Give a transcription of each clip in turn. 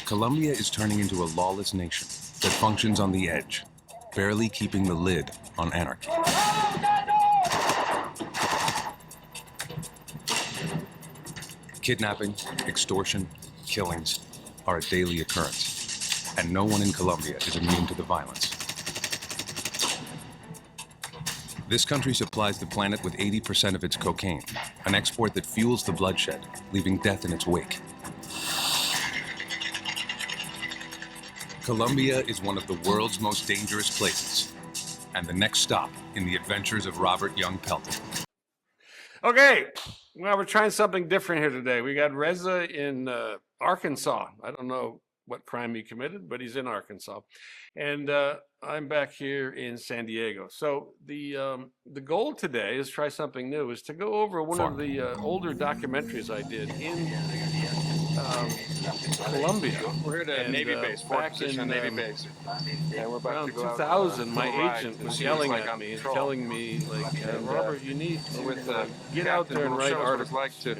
Colombia is turning into a lawless nation that functions on the edge, barely keeping the lid on anarchy. Kidnapping, extortion, killings are a daily occurrence, and no one in Colombia is immune to the violence. This country supplies the planet with 80% of its cocaine, an export that fuels the bloodshed, leaving death in its wake. Colombia is one of the world's most dangerous places, and the next stop in the adventures of Robert Young Pelton. Okay, well, we're trying something different here today. We got Reza in Arkansas. I don't know what crime he committed, but he's in Arkansas. And I'm back here in San Diego. So the goal today is try something new, is to go over one of the older documentaries I did in Colombia. We're here at a Navy base, back in Navy base. And we're about around to go 2000, my agent was yelling at me and telling me, like, Robert, you need to get out there and write articles. Like to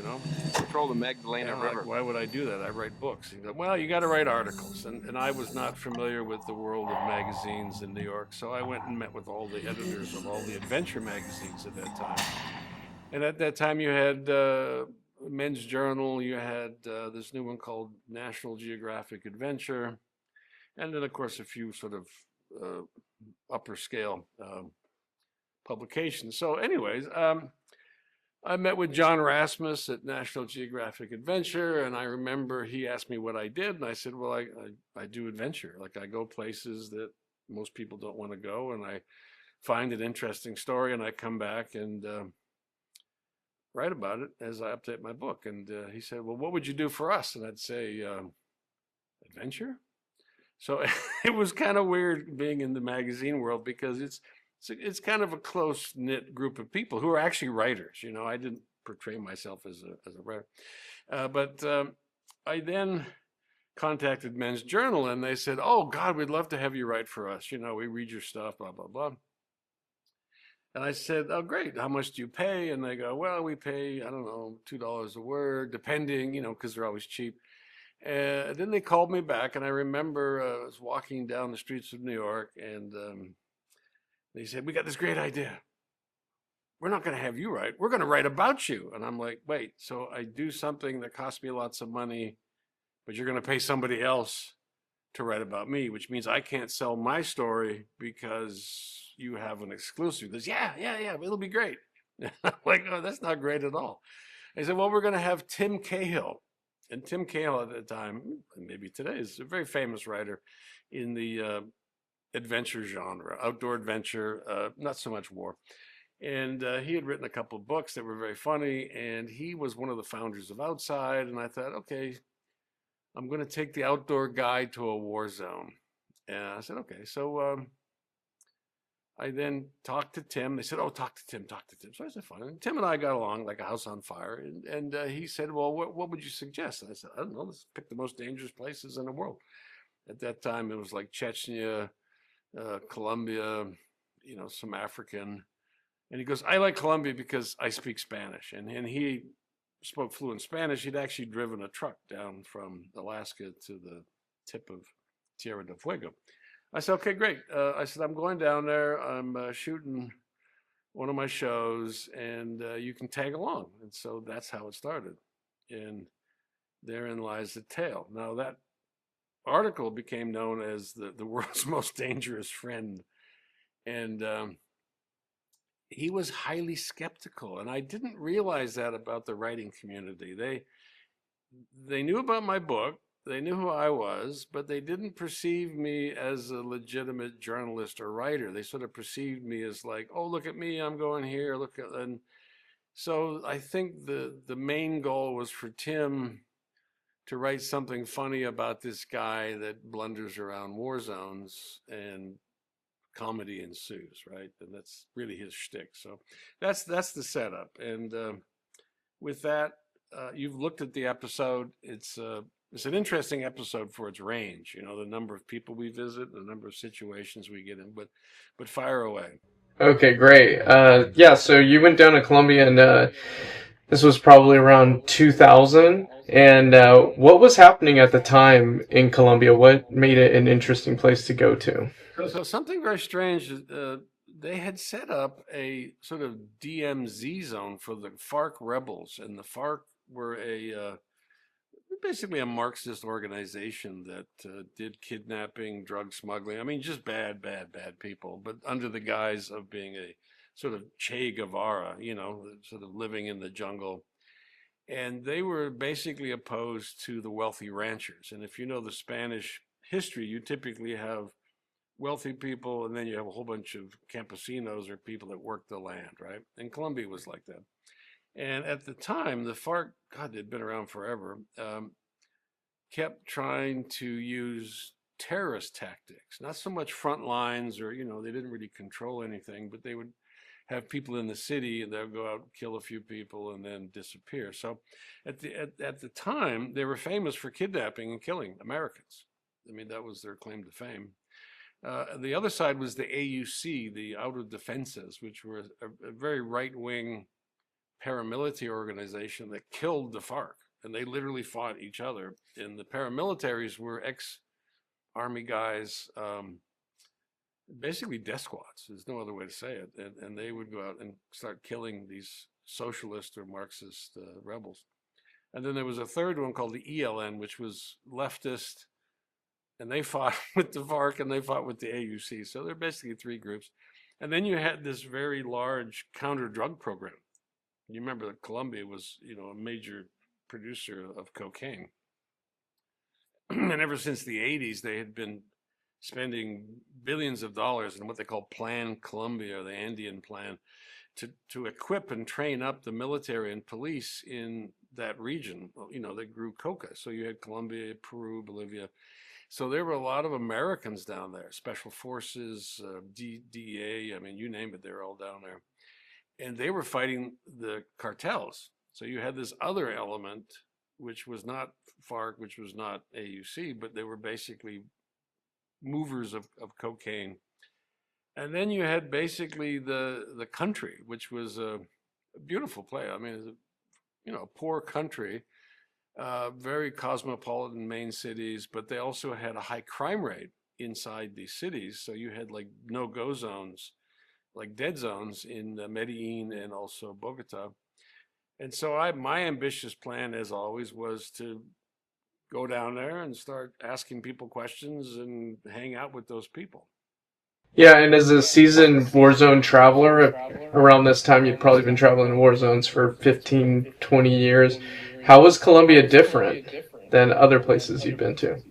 patrol the Magdalena River. Why would I do that? I write books. He goes, well, you got to write articles. And I was not familiar with the world of magazines in New York, so I went and met with all the editors of all the adventure magazines at that time. And at that time, you had Men's Journal, you had this new one called National Geographic Adventure, and then, of course, a few sort of upper scale publications. So anyways, I met with John Rasmus at National Geographic Adventure, and I remember he asked me what I did, and I said, well, I do adventure. Like, I go places that most people don't want to go, and I find an interesting story, and I come back and write about it as I update my book. And he said, well, what would you do for us? And I'd say, adventure? So it was kind of weird being in the magazine world, because it's kind of a close-knit group of people who are actually writers. You know, I didn't portray myself as a writer. But I then contacted Men's Journal, and they said, oh, God, we'd love to have you write for us. You know, we read your stuff, blah, blah, blah. And I said, oh, great. How much do you pay? And they go, well, we pay, I don't know, $2 a word, depending, you know, because they're always cheap. And then they called me back, and I remember I was walking down the streets of New York, and they said, we got this great idea. We're not going to have you write. We're going to write about you. And I'm like, wait, so I do something that costs me lots of money, but you're going to pay somebody else to write about me, which means I can't sell my story because you have an exclusive. He goes, yeah, it'll be great. I'm like, oh, that's not great at all. I said, well, we're going to have Tim Cahill. And Tim Cahill at the time, and maybe today, is a very famous writer in the adventure genre, outdoor adventure, not so much war. And he had written a couple of books that were very funny, and he was one of the founders of Outside. And I thought, okay, I'm going to take the outdoor guy to a war zone. And I said, okay. So I then talked to Tim. They said, oh, talk to Tim. So I said, fine. And Tim and I got along like a house on fire. And he said, well, what would you suggest? And I said, I don't know. Let's pick the most dangerous places in the world. At that time, it was like Chechnya, Colombia, you know, some African. And he goes, I like Colombia because I speak Spanish. And he spoke fluent Spanish. He'd actually driven a truck down from Alaska to the tip of Tierra del Fuego. I said, okay, great. I said, I'm going down there. I'm shooting one of my shows, and you can tag along. And so that's how it started. And therein lies the tale. Now, that article became known as the world's most dangerous friend. And he was highly skeptical. And I didn't realize that about the writing community. They knew about my book. They knew who I was, but they didn't perceive me as a legitimate journalist or writer. They sort of perceived me as like, oh, look at me, I'm going here, look at, and so I think the main goal was for Tim to write something funny about this guy that blunders around war zones, and comedy ensues, right? And that's really his shtick. So that's the setup. And with that, you've looked at the episode. It's an interesting episode for its range, you know, the number of people we visit, the number of situations we get in, but fire away. Okay, great. Yeah, so you went down to Colombia, and this was probably around 2000. And what was happening at the time in Colombia? What made it an interesting place to go to? So something very strange. They had set up a sort of DMZ zone for the FARC rebels, and the FARC were basically a Marxist organization that did kidnapping, drug smuggling. I mean, just bad, bad, bad people, but under the guise of being a sort of Che Guevara, sort of living in the jungle. And they were basically opposed to the wealthy ranchers. And if you know the Spanish history, you typically have wealthy people, and then you have a whole bunch of campesinos or people that work the land, right? And Colombia was like that. And at the time, the FARC, God, they'd been around forever, kept trying to use terrorist tactics, not so much front lines or, they didn't really control anything, but they would have people in the city and they'll go out, kill a few people and then disappear. So at the time, they were famous for kidnapping and killing Americans. I mean, that was their claim to fame. The other side was the AUC, the Autodefensas, which were a very right-wing paramilitary organization that killed the FARC, and they literally fought each other. And the paramilitaries were ex-army guys, basically death squads. There's no other way to say it. And they would go out and start killing these socialist or Marxist rebels. And then there was a third one called the ELN, which was leftist, and they fought with the FARC and they fought with the AUC. So they're basically three groups. And then you had this very large counter-drug program. You remember that Colombia was, a major producer of cocaine. And ever since the 80s, they had been spending billions of dollars in what they call Plan Colombia, the Andean Plan, to equip and train up the military and police in that region. They grew coca. So you had Colombia, Peru, Bolivia. So there were a lot of Americans down there, special forces, DEA, I mean, you name it, they're all down there. And they were fighting the cartels. So you had this other element, which was not FARC, which was not AUC, but they were basically movers of cocaine. And then you had basically the country, which was a beautiful place. I mean, it was a poor country, very cosmopolitan main cities, but they also had a high crime rate inside these cities. So you had like no-go zones, like dead zones in Medellin and also Bogota. And so my ambitious plan, as always, was to go down there and start asking people questions and hang out with those people. Yeah, and as a seasoned Warzone traveler, around this time you'd probably been traveling war zones for 15, 20 years. How was Colombia different than other places you'd been to?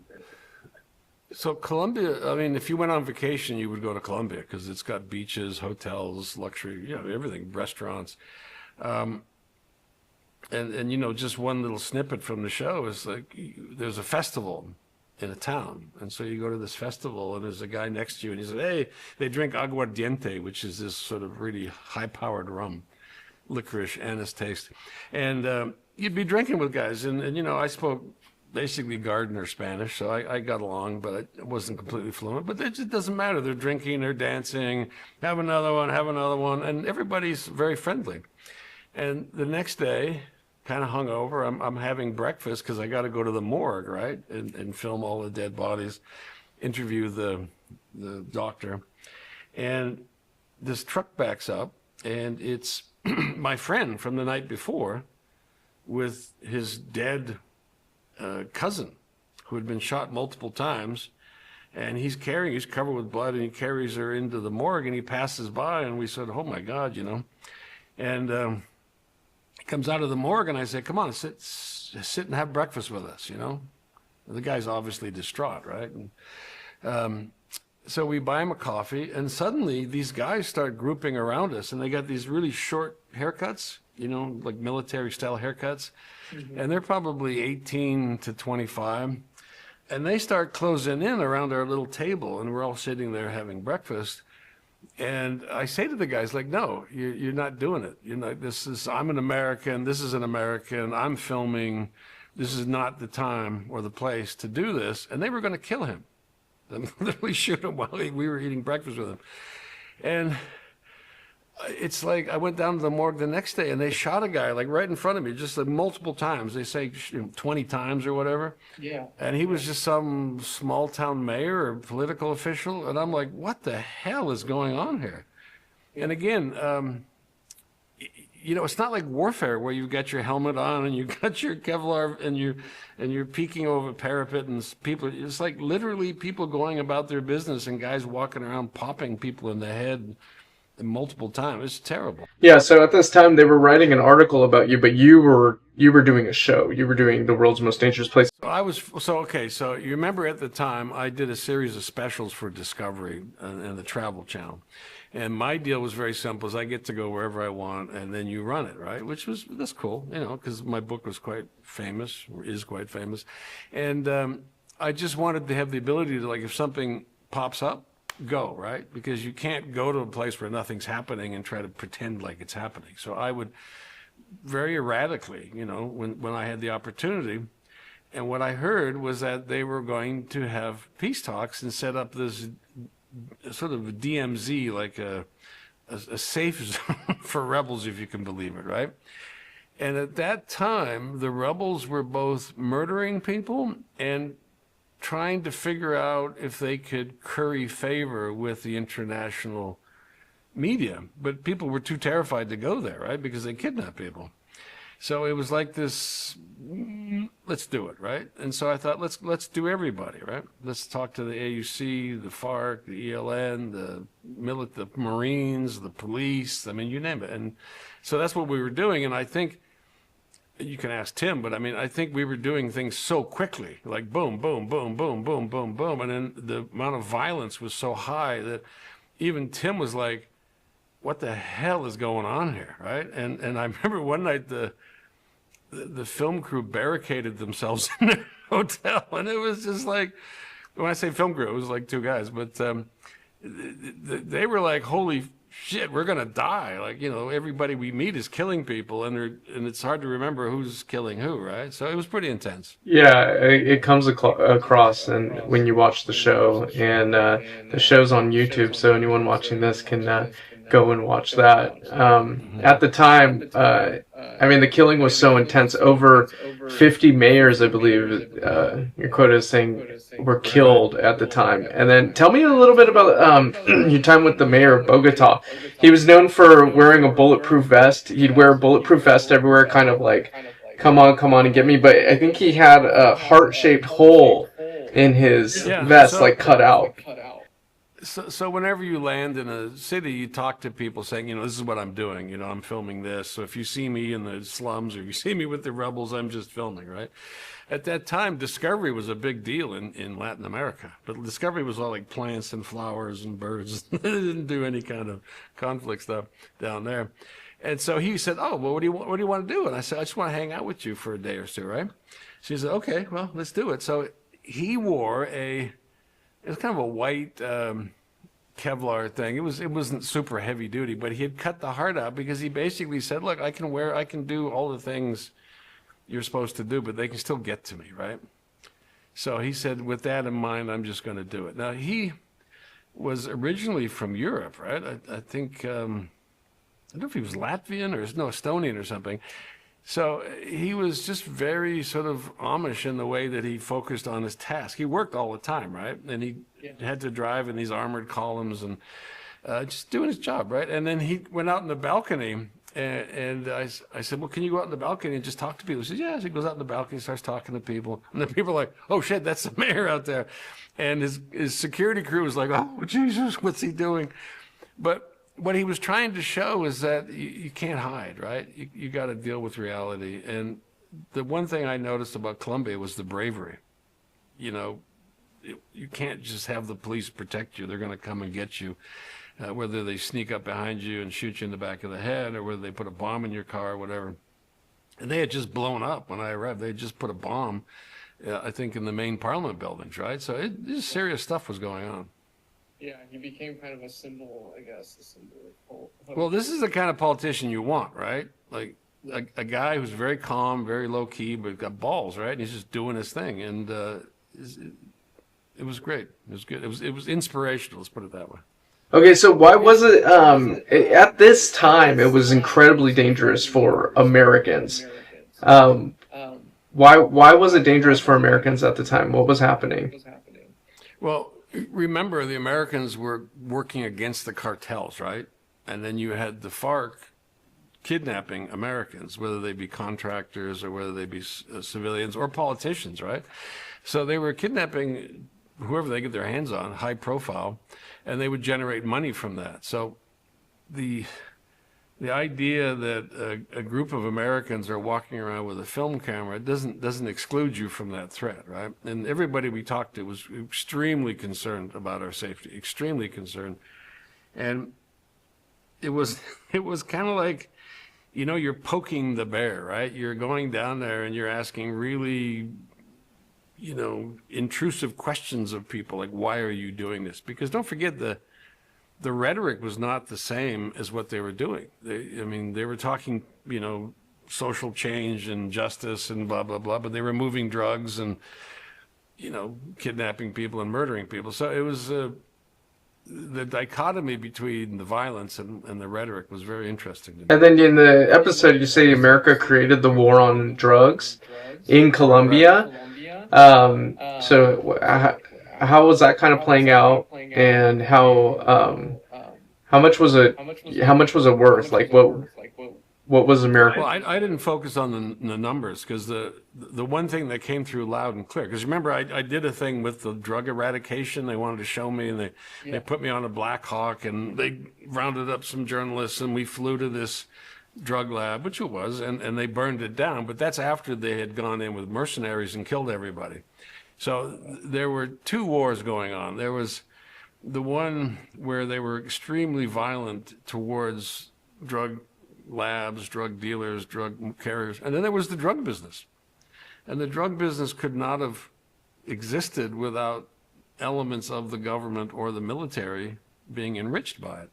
So Colombia, I mean, if you went on vacation, you would go to Colombia because it's got beaches, hotels, luxury, everything, restaurants. And just one little snippet from the show is like there's a festival in a town, and so you go to this festival and there's a guy next to you and he said, hey, they drink aguardiente, which is this sort of really high-powered rum, licorice, anise taste. And you'd be drinking with guys, and I spoke basically gardener Spanish, so I got along, but I wasn't completely fluent. But it just doesn't matter. They're drinking, they're dancing, have another one, and everybody's very friendly. And the next day, kind of hungover, I'm having breakfast because I got to go to the morgue, right, and film all the dead bodies, interview the doctor. And this truck backs up, and it's my friend from the night before with his dead cousin who had been shot multiple times. And he's covered with blood, and he carries her into the morgue, and he passes by, and we said, oh my God, And he comes out of the morgue, and I said, come on, sit and have breakfast with us, The guy's obviously distraught, right? And so we buy him a coffee, and suddenly these guys start grouping around us, and they got these really short haircuts, like military-style haircuts, and they're probably 18 to 25, and they start closing in around our little table, and we're all sitting there having breakfast. And I say to the guys, like, no, you're not doing it. I'm an American, this is an American, I'm filming, this is not the time or the place to do this. And they were going to kill him. They literally shoot him while we were eating breakfast with him. And It's like I went down to the morgue the next day and they shot a guy like right in front of me, just like multiple times. They say 20 times or whatever. Yeah. And he was just some small town mayor or political official. And I'm like, what the hell is going on here? And again, it's not like warfare where you've got your helmet on and you've got your Kevlar and you're peeking over a parapet and people. It's like literally people going about their business and guys walking around popping people in the head multiple times. It's terrible. Yeah, so at this time they were writing an article about you, but you were doing a show. You were doing The World's Most Dangerous Place. So you remember at the time I did a series of specials for Discovery and the Travel Channel. And my deal was very simple: is I get to go wherever I want, and then you run it, right? That's cool, because my book was quite famous, or is quite famous, and I just wanted to have the ability to, like, if something pops up, go, right? Because you can't go to a place where nothing's happening and try to pretend like it's happening. So I would very erratically, when I had the opportunity. And what I heard was that they were going to have peace talks and set up this sort of a DMZ, like a safe zone for rebels, if you can believe it, right? And at that time, the rebels were both murdering people and trying to figure out if they could curry favor with the international media. But people were too terrified to go there, right? Because they kidnap people. So it was like this, let's do it, right? And so I thought, let's do everybody, right? Let's talk to the AUC, the FARC, the ELN, the Marines, the police, I mean, you name it. And so that's what we were doing. And I think, you can ask Tim, but I mean, I think we were doing things so quickly, like boom, boom, boom, boom, boom, boom, boom. And then the amount of violence was so high that even Tim was like, what the hell is going on here, right? And I remember one night the film crew barricaded themselves in their hotel, and it was just like, when I say film crew, it was like two guys, but they were like, holy shit, we're gonna die. Like, everybody we meet is killing people, and it's hard to remember who's killing who, right? So it was pretty intense. Yeah, it comes across, and when you watch the show, and the show's on YouTube, so anyone watching this can go and watch that. At the time, I mean, the killing was so intense. Over 50 mayors, I believe, your quote is saying, were killed at the time. And then tell me a little bit about your time with the mayor of Bogota. He was known for wearing a bulletproof vest. He'd wear a bulletproof vest everywhere, kind of like, come on and get me. But I think he had a heart-shaped hole in his vest, like cut out. So whenever you land in a city, you talk to people saying, this is what I'm doing. I'm filming this. So if you see me in the slums or you see me with the rebels, I'm just filming, right? At that time, Discovery was a big deal in Latin America. But Discovery was all like plants and flowers and birds. They didn't do any kind of conflict stuff down there. And so he said, oh, well, what do you want to do? And I said, I just want to hang out with you for a day or two, right? She said, okay, well, let's do it. So he wore it was kind of a white Kevlar thing. It wasn't super heavy duty, but he had cut the heart out because he basically said, look, I can do all the things you're supposed to do, but they can still get to me, right? So he said, with that in mind, I'm just going to do it. Now, he was originally from Europe, right? I think, I don't know if he was Latvian or Estonian or something. So he was just very sort of Amish in the way that he focused on his task. He worked all the time, right? And he had to drive in these armored columns and just doing his job, right? And then he went out in the balcony, and I said, well, can you go out in the balcony and just talk to people? He says, yeah. So he goes out in the balcony, starts talking to people. And then people are like, oh, shit, that's the mayor out there. And his security crew was like, oh, Jesus, what's he doing? But what he was trying to show is that you can't hide, right? You got to deal with reality. And the one thing I noticed about Colombia was the bravery. You can't just have the police protect you. They're going to come and get you, whether they sneak up behind you and shoot you in the back of the head or whether they put a bomb in your car or whatever. And they had just blown up when I arrived. They had just put a bomb, I think, in the main parliament buildings, right? So just serious stuff was going on. Yeah, he became kind of a symbol, I guess, a symbol of hope. Well, this is the kind of politician you want, right? Like a guy who's very calm, very low key, but got balls, right? And he's just doing his thing, and it was great. It was good. It was inspirational. Let's put it that way. Okay, so why was it at this time it was incredibly dangerous for Americans? Um, why was it dangerous for Americans at the time? What was happening? Well, remember the Americans were working against the cartels, right? And then you had the FARC kidnapping Americans, whether they be contractors or whether they be civilians or politicians, right? So they were kidnapping whoever they get their hands on, high profile, and they would generate money from that. So the idea that a group of Americans are walking around with a film camera doesn't exclude you from that threat, right? And everybody we talked to was extremely concerned about our safety, extremely concerned. And it was kind of like, you're poking the bear, right? You're going down there and you're asking really, intrusive questions of people, like, why are you doing this? Because don't forget, the rhetoric was not the same as what they were doing. They were talking, social change and justice and blah, blah, blah, but they were moving drugs and, kidnapping people and murdering people. So it was, the dichotomy between the violence and the rhetoric was very interesting to me. And then in the episode, you say America created the war on drugs in Colombia. So how was that kind of playing out, and how much was it? How much was it worth? Like what was America? Well, I didn't focus on the numbers, because the one thing that came through loud and clear, because remember I did a thing with the drug eradication. They wanted to show me, and they put me on a Black Hawk, and they rounded up some journalists, and we flew to this drug lab, which it was, and they burned it down. But that's after they had gone in with mercenaries and killed everybody. So there were two wars going on. There was the one where they were extremely violent towards drug labs, drug dealers, drug carriers. And then there was the drug business. And the drug business could not have existed without elements of the government or the military being enriched by it.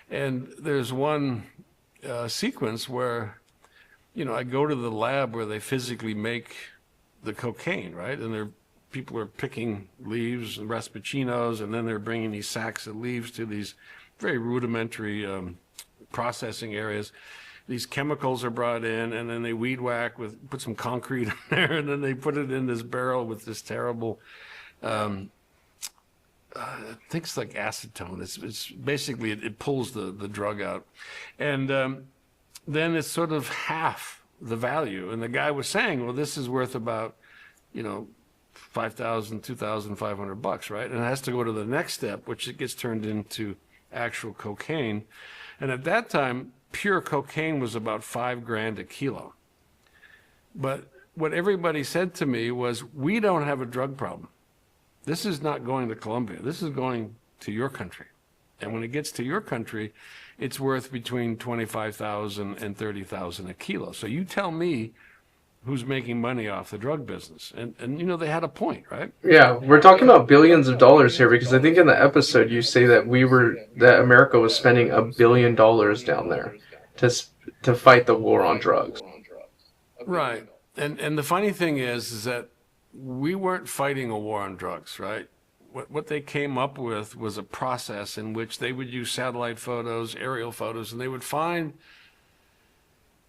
And there's one sequence where, I go to the lab where they physically make the cocaine, right? And people are picking leaves and raspuccinos, and then they're bringing these sacks of leaves to these very rudimentary processing areas. These chemicals are brought in, and then they weed whack put some concrete in there, and then they put it in this barrel with this terrible, I think it's like acetone. It's basically, it pulls the drug out. And then it's sort of half the value. And the guy was saying, well, this is worth about, $5,000, $2,500, right? And it has to go to the next step, which it gets turned into actual cocaine. And at that time, pure cocaine was about $5,000 a kilo. But what everybody said to me was, we don't have a drug problem. This is not going to Colombia. This is going to your country. And when it gets to your country, it's worth between $25,000 and $30,000 a kilo. So you tell me who's making money off the drug business. And they had a point, right? Yeah, we're talking about billions of dollars here, because I think in the episode you say that America was spending $1 billion down there to fight the war on drugs. Right. And the funny thing is that we weren't fighting a war on drugs, right? What they came up with was a process in which they would use satellite photos, aerial photos, and they would find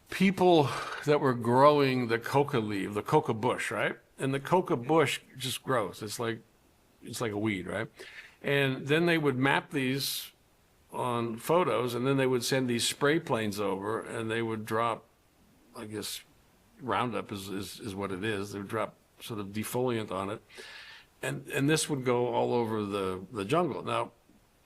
people that were growing the coca leaf, the coca bush, right? And the coca bush just grows. It's like a weed, right? And then they would map these on photos, and then they would send these spray planes over, and they would drop, I guess, Roundup is what it is. They would drop sort of defoliant on it. And this would go all over the jungle. Now,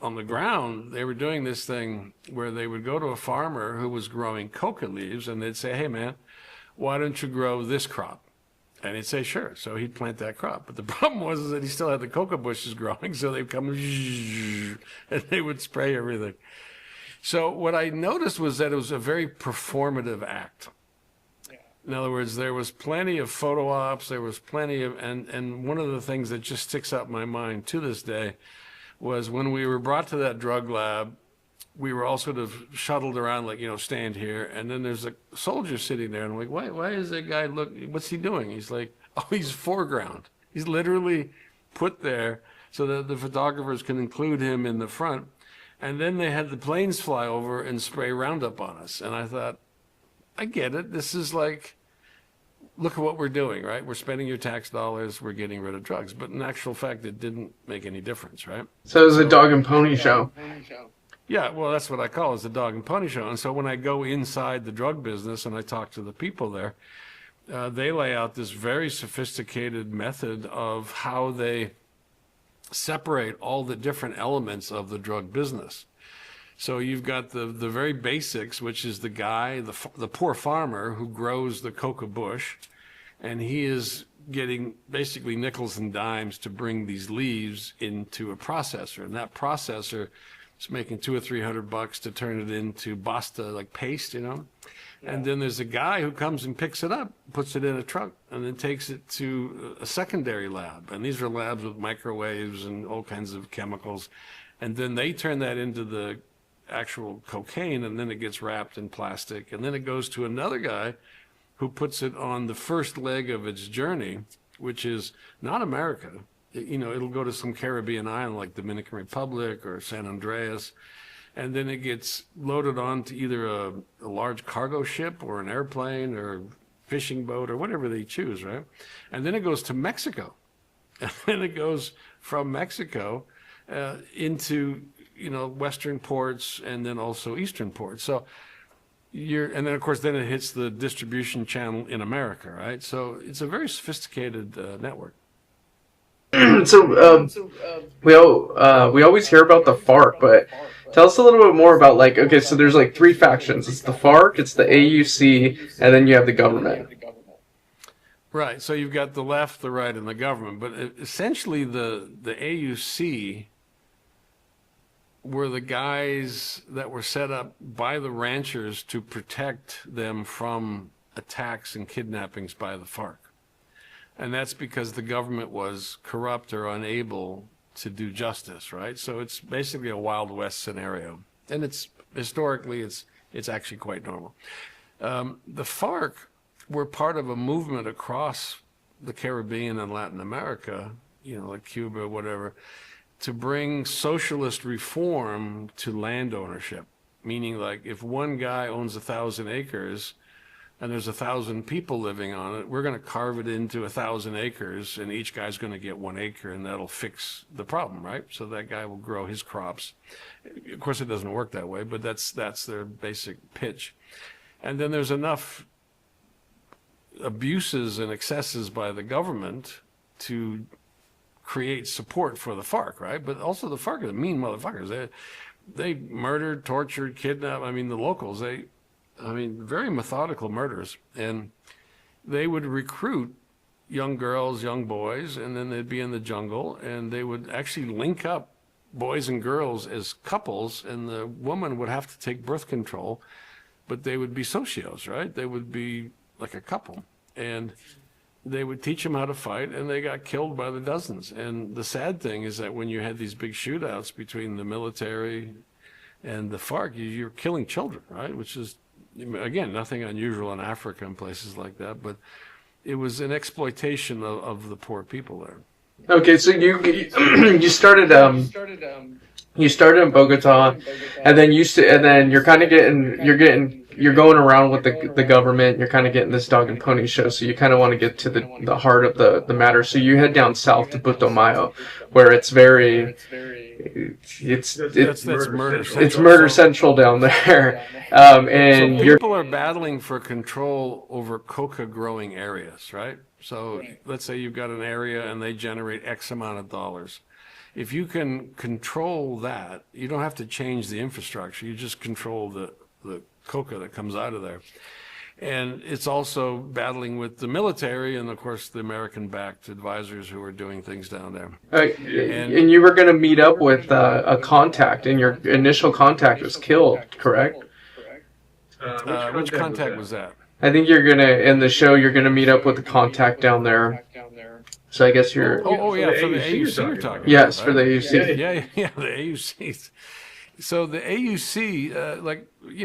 on the ground, they were doing this thing where they would go to a farmer who was growing coca leaves, and they'd say, hey, man, why don't you grow this crop? And he'd say, sure. So he'd plant that crop. But the problem was that he still had the coca bushes growing, so they'd come and they would spray everything. So what I noticed was that it was a very performative act. In other words, there was plenty of photo ops, there was plenty of, and one of the things that just sticks out in my mind to this day was when we were brought to that drug lab, we were all sort of shuttled around, like, stand here. And then there's a soldier sitting there, and I'm like, why is that guy, what's he doing? He's like, oh, he's foreground. He's literally put there so that the photographers can include him in the front. And then they had the planes fly over and spray Roundup on us. And I thought, I get it. This is like, look at what we're doing, right? We're spending your tax dollars, we're getting rid of drugs. But in actual fact, it didn't make any difference, right? So it was a dog and pony show. Yeah, well, that's what I call it, the dog and pony show. And so when I go inside the drug business and I talk to the people there, they lay out this very sophisticated method of how they separate all the different elements of the drug business. So you've got the very basics, which is the guy, the poor farmer who grows the coca bush, and he is getting basically nickels and dimes to bring these leaves into a processor, and that processor is making $200 or $300 to turn it into basta, like paste, you know. And then there's a guy who comes and picks it up, puts it in a truck, and then takes it to a secondary lab. And these are labs with microwaves and all kinds of chemicals. And then they turn that into the actual cocaine, and then it gets wrapped in plastic. And then it goes to another guy who puts it on the first leg of its journey, which is not America. You know, it'll go to some Caribbean island like Dominican Republic or San Andreas. And then it gets loaded onto either a large cargo ship or an airplane or fishing boat or whatever they choose, right? And then it goes to Mexico. And then it goes from Mexico into, you know, Western ports and then also Eastern ports. So and then of course, then it hits the distribution channel in America, right? So it's a very sophisticated network. So we always hear about the FARC, but tell us a little bit more about, like, okay, so there's like three factions. It's the FARC, it's the AUC, and then you have the government. Right. So you've got the left, the right, and the government. But essentially, the AUC were the guys that were set up by the ranchers to protect them from attacks and kidnappings by the FARC. And that's because the government was corrupt or unable to do justice, right? So it's basically a Wild West scenario. And it's historically, it's actually quite normal. The FARC were part of a movement across the Caribbean and Latin America, you know, like Cuba, whatever, to bring socialist reform to land ownership. Meaning, like, if one guy owns 1,000 acres, and there's 1,000 people living on it, we're going to carve it into 1,000 acres, and each guy's going to get 1 acre, and that'll fix the problem, right? So that guy will grow his crops. Of course, it doesn't work that way, but that's their basic pitch. And then there's enough abuses and excesses by the government to create support for the FARC, right? But also the FARC are the mean motherfuckers. They murdered, tortured, kidnapped. I mean, the locals, very methodical murders. And they would recruit young girls, young boys, and then they'd be in the jungle, and they would actually link up boys and girls as couples, and the woman would have to take birth control, but they would be socios, right? They would be like a couple. And they would teach them how to fight, and they got killed by the dozens. And the sad thing is that when you had these big shootouts between the military and the FARC, you're killing children, right? Which is, again, nothing unusual in Africa and places like that, but it was an exploitation of the poor people there. Okay, so you started in Bogota, and then you're kind of you're going around with the government. You're kind of getting this dog and pony show, so you kind of want to get to the heart of the matter. So you head down south to Putumayo, where it's murder central. It's murder central down there, and so people are battling for control over coca growing areas, right? So let's say you've got an area and they generate X amount of dollars. If you can control that, you don't have to change the infrastructure. You just control the coca that comes out of there. And it's also battling with the military and, of course, the American-backed advisors who are doing things down there. And you were going to meet up with a contact, and your initial contact was killed, correct? Which contact was that? I think in the show, you're going to meet up with the contact down there. So I guess you're... for the AUC you're talking about. Yes, right? For the AUC. Yeah, the AUC. So the AUC,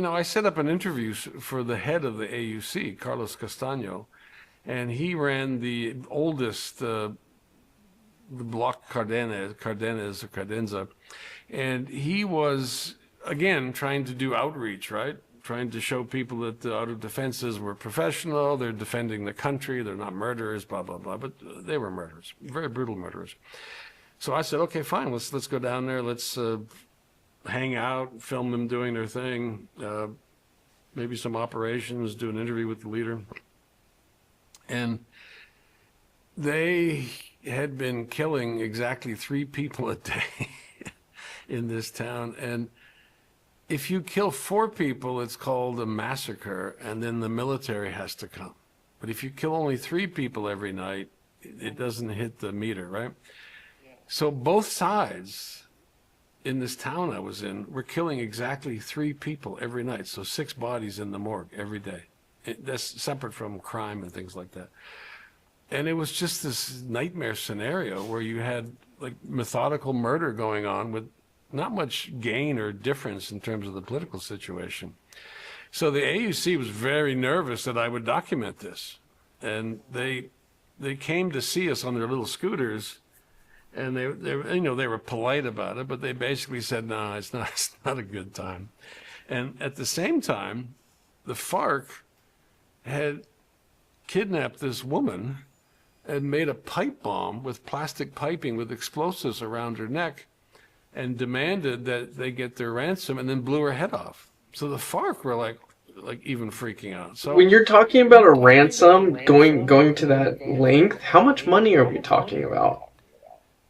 I set up an interview for the head of the AUC, Carlos Castaño, and he ran the oldest, the block Cardenas or Cardenza. And he was, again, trying to do outreach, right? Trying to show people that the auto defenses were professional, they're defending the country, they're not murderers, blah, blah, blah. But they were murderers, very brutal murderers. So I said, okay, fine, let's go down there, let's hang out, film them doing their thing, maybe some operations, do an interview with the leader. And they had been killing exactly 3 people a day in this town. And if you kill 4 people, it's called a massacre, and then the military has to come. But if you kill only 3 people every night, it doesn't hit the meter, right? So both sides in this town I was in were killing exactly 3 people every night. So 6 bodies in the morgue every day. That's separate from crime and things like that. And it was just this nightmare scenario where you had like methodical murder going on with not much gain or difference in terms of the political situation. So the AUC was very nervous that I would document this. And they came to see us on their little scooters, and they were polite about it, but they basically said, no, it's not a good time. And at the same time, the FARC had kidnapped this woman and made a pipe bomb with plastic piping with explosives around her neck and demanded that they get their ransom, and then blew her head off. So the FARC were like even freaking out. So when you're talking about a ransom going to that length, how much money are we talking about?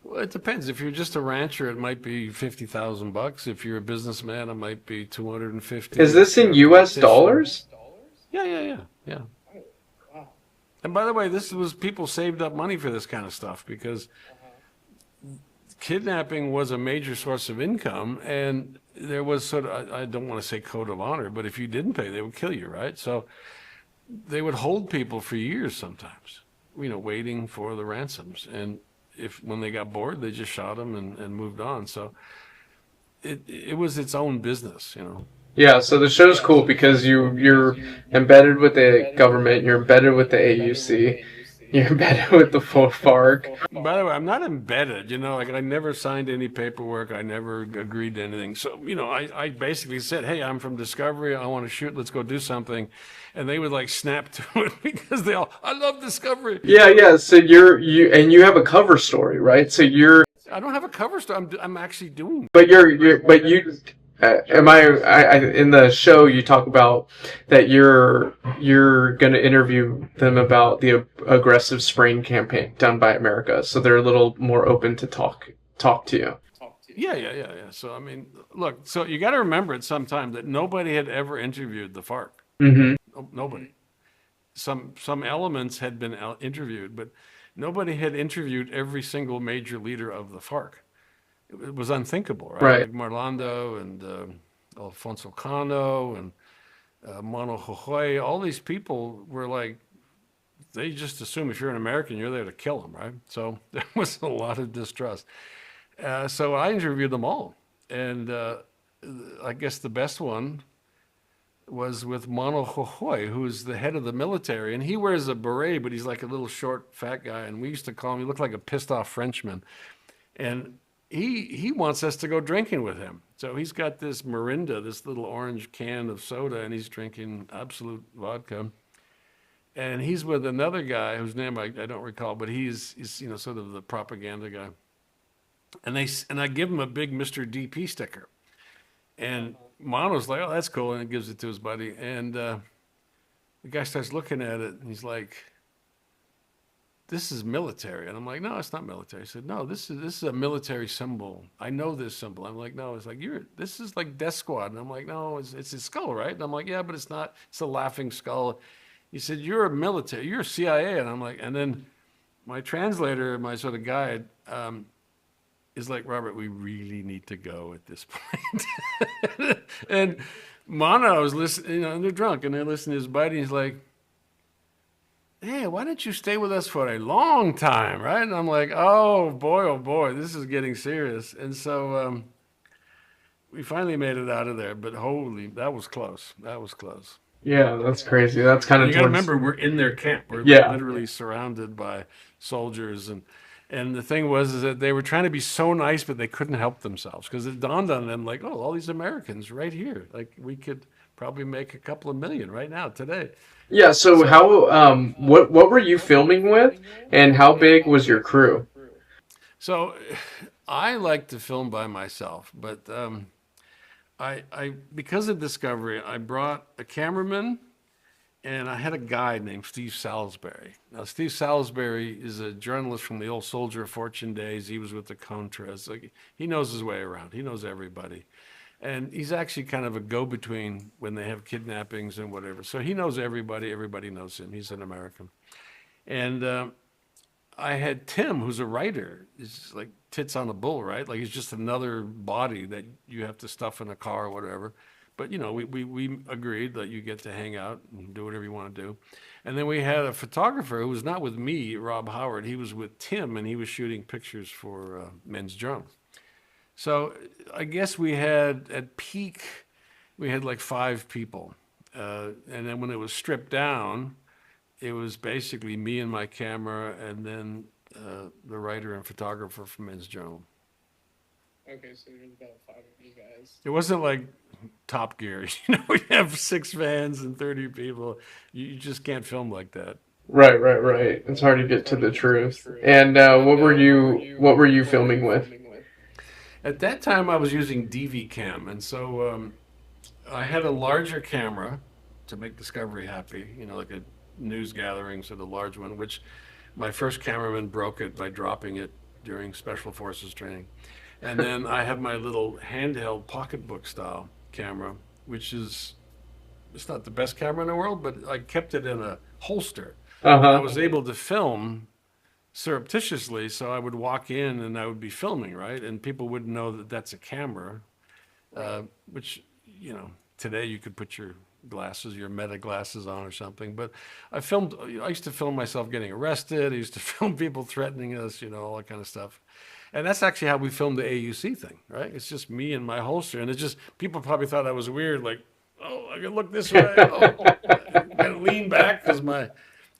Well, it depends. If you're just a rancher, it might be $50,000. If you're a businessman, it might be 250. Is this in U.S. dollars? Yeah. And by the way, this was people saved up money for this kind of stuff because kidnapping was a major source of income, and there was sort of, I don't want to say code of honor, but if you didn't pay, they would kill you, right? So they would hold people for years sometimes, waiting for the ransoms. And when they got bored, they just shot them and moved on. So it was its own business, Yeah, so the show's cool because you're embedded with the government, you're embedded with the AUC, you're embedded with the FARC. By the way, I'm not embedded, I never signed any paperwork, I never agreed to anything. So, I basically said, hey, I'm from Discovery, I want to shoot, let's go do something. And they would snap to it because I love Discovery. Yeah, so you have a cover story, right? So I don't have a cover story, I'm actually doing. But in the show you talk about that you're going to interview them about the aggressive spraying campaign done by America, so they're a little more open to talk to you. Yeah. So look, so you got to remember at some time that nobody had ever interviewed the FARC. Mm-hmm. Nobody. Some elements had been interviewed, but nobody had interviewed every single major leader of the FARC. It was unthinkable, right? Like Marlando and Alfonso Cano and Mono Jojoy, all these people were they just assume if you're an American, you're there to kill them, right? So there was a lot of distrust. So I interviewed them all. And I guess the best one was with Mono Jojoy, who's the head of the military. And he wears a beret, but he's like a little short, fat guy. And we used to call him, he looked like a pissed off Frenchman. And he wants us to go drinking with him. So he's got this Mirinda, this little orange can of soda, and he's drinking Absolute vodka. And he's with another guy whose name I don't recall, but he's sort of the propaganda guy. And I give him a big Mr. DP sticker. And Mono's like, oh, that's cool, and he gives it to his buddy. And the guy starts looking at it, and he's like, this is military. And I'm like, no, it's not military. He said, no, this is a military symbol. I know this symbol. I'm like, no, it's like, this is like Death Squad. And I'm like, no, it's a skull, right? And I'm like, yeah, but it's not, it's a laughing skull. He said, you're a military, you're CIA. And I'm like, and then my translator, my sort of guide, is like, Robert, we really need to go at this point. And Mono was listening, and they're drunk, and they're listening to his buddy. He's like, hey, why don't you stay with us for a long time, right? And I'm like, oh boy, this is getting serious. And so we finally made it out of there, but holy, that was close. Yeah, that's crazy. That's kind of. You got to remember, we're in their camp. We're Yeah. literally surrounded by soldiers, and And the thing was is that they were trying to be so nice, but they couldn't help themselves because it dawned on them like, oh, all these Americans right here, like we could probably make a couple of million right now today. Yeah, so So how what were you filming with and how big was your crew? so I like to film by myself, but I because of Discovery, I brought a cameraman and I had a guy named Steve Salisbury. Now, Steve Salisbury is a journalist from the old Soldier of Fortune days. He was with the Contras. Like, he knows his way around. He knows everybody. And he's actually kind of a go-between when they have kidnappings and whatever. So he knows everybody. Everybody knows him. He's an American. And I had Tim, who's a writer. He's like tits on a bull, right? Like he's just another body that you have to stuff in a car or whatever. But you know, we agreed that you get to hang out and do whatever you want to do. And then we had a photographer who was not with me, Rob Howard. He was with Tim, and he was shooting pictures for Men's Journal. So I guess we had at peak, we had like 5 people. And then when it was stripped down, it was basically me and my camera, and then the writer and photographer from Men's Journal. Okay, so there's about 5 of you guys. It wasn't like Top Gear, you know, we have 6 vans and 30 people. You just can't film like that. Right. It's hard to get to the truth. And what were you filming with? At that time, I was using DV Cam, and so I had a larger camera to make Discovery happy, you know, like a news gathering, so the large one, which my first cameraman broke it by dropping it during Special Forces training. And then I have my little handheld pocketbook style camera, which is, it's not the best camera in the world, but I kept it in a holster. And I Uh-huh. was able to film surreptitiously, so I would walk in and I would be filming, right? And people wouldn't know that that's a camera, which, you know, today you could put your glasses, your meta glasses on or something. But I used to film myself getting arrested. I used to film people threatening us, you know, all that kind of stuff. And that's actually how we filmed the AUC thing, right? It's just me and my holster. And it's just, people probably thought I was weird, like, oh, I can look this way. Oh, I gotta lean back because my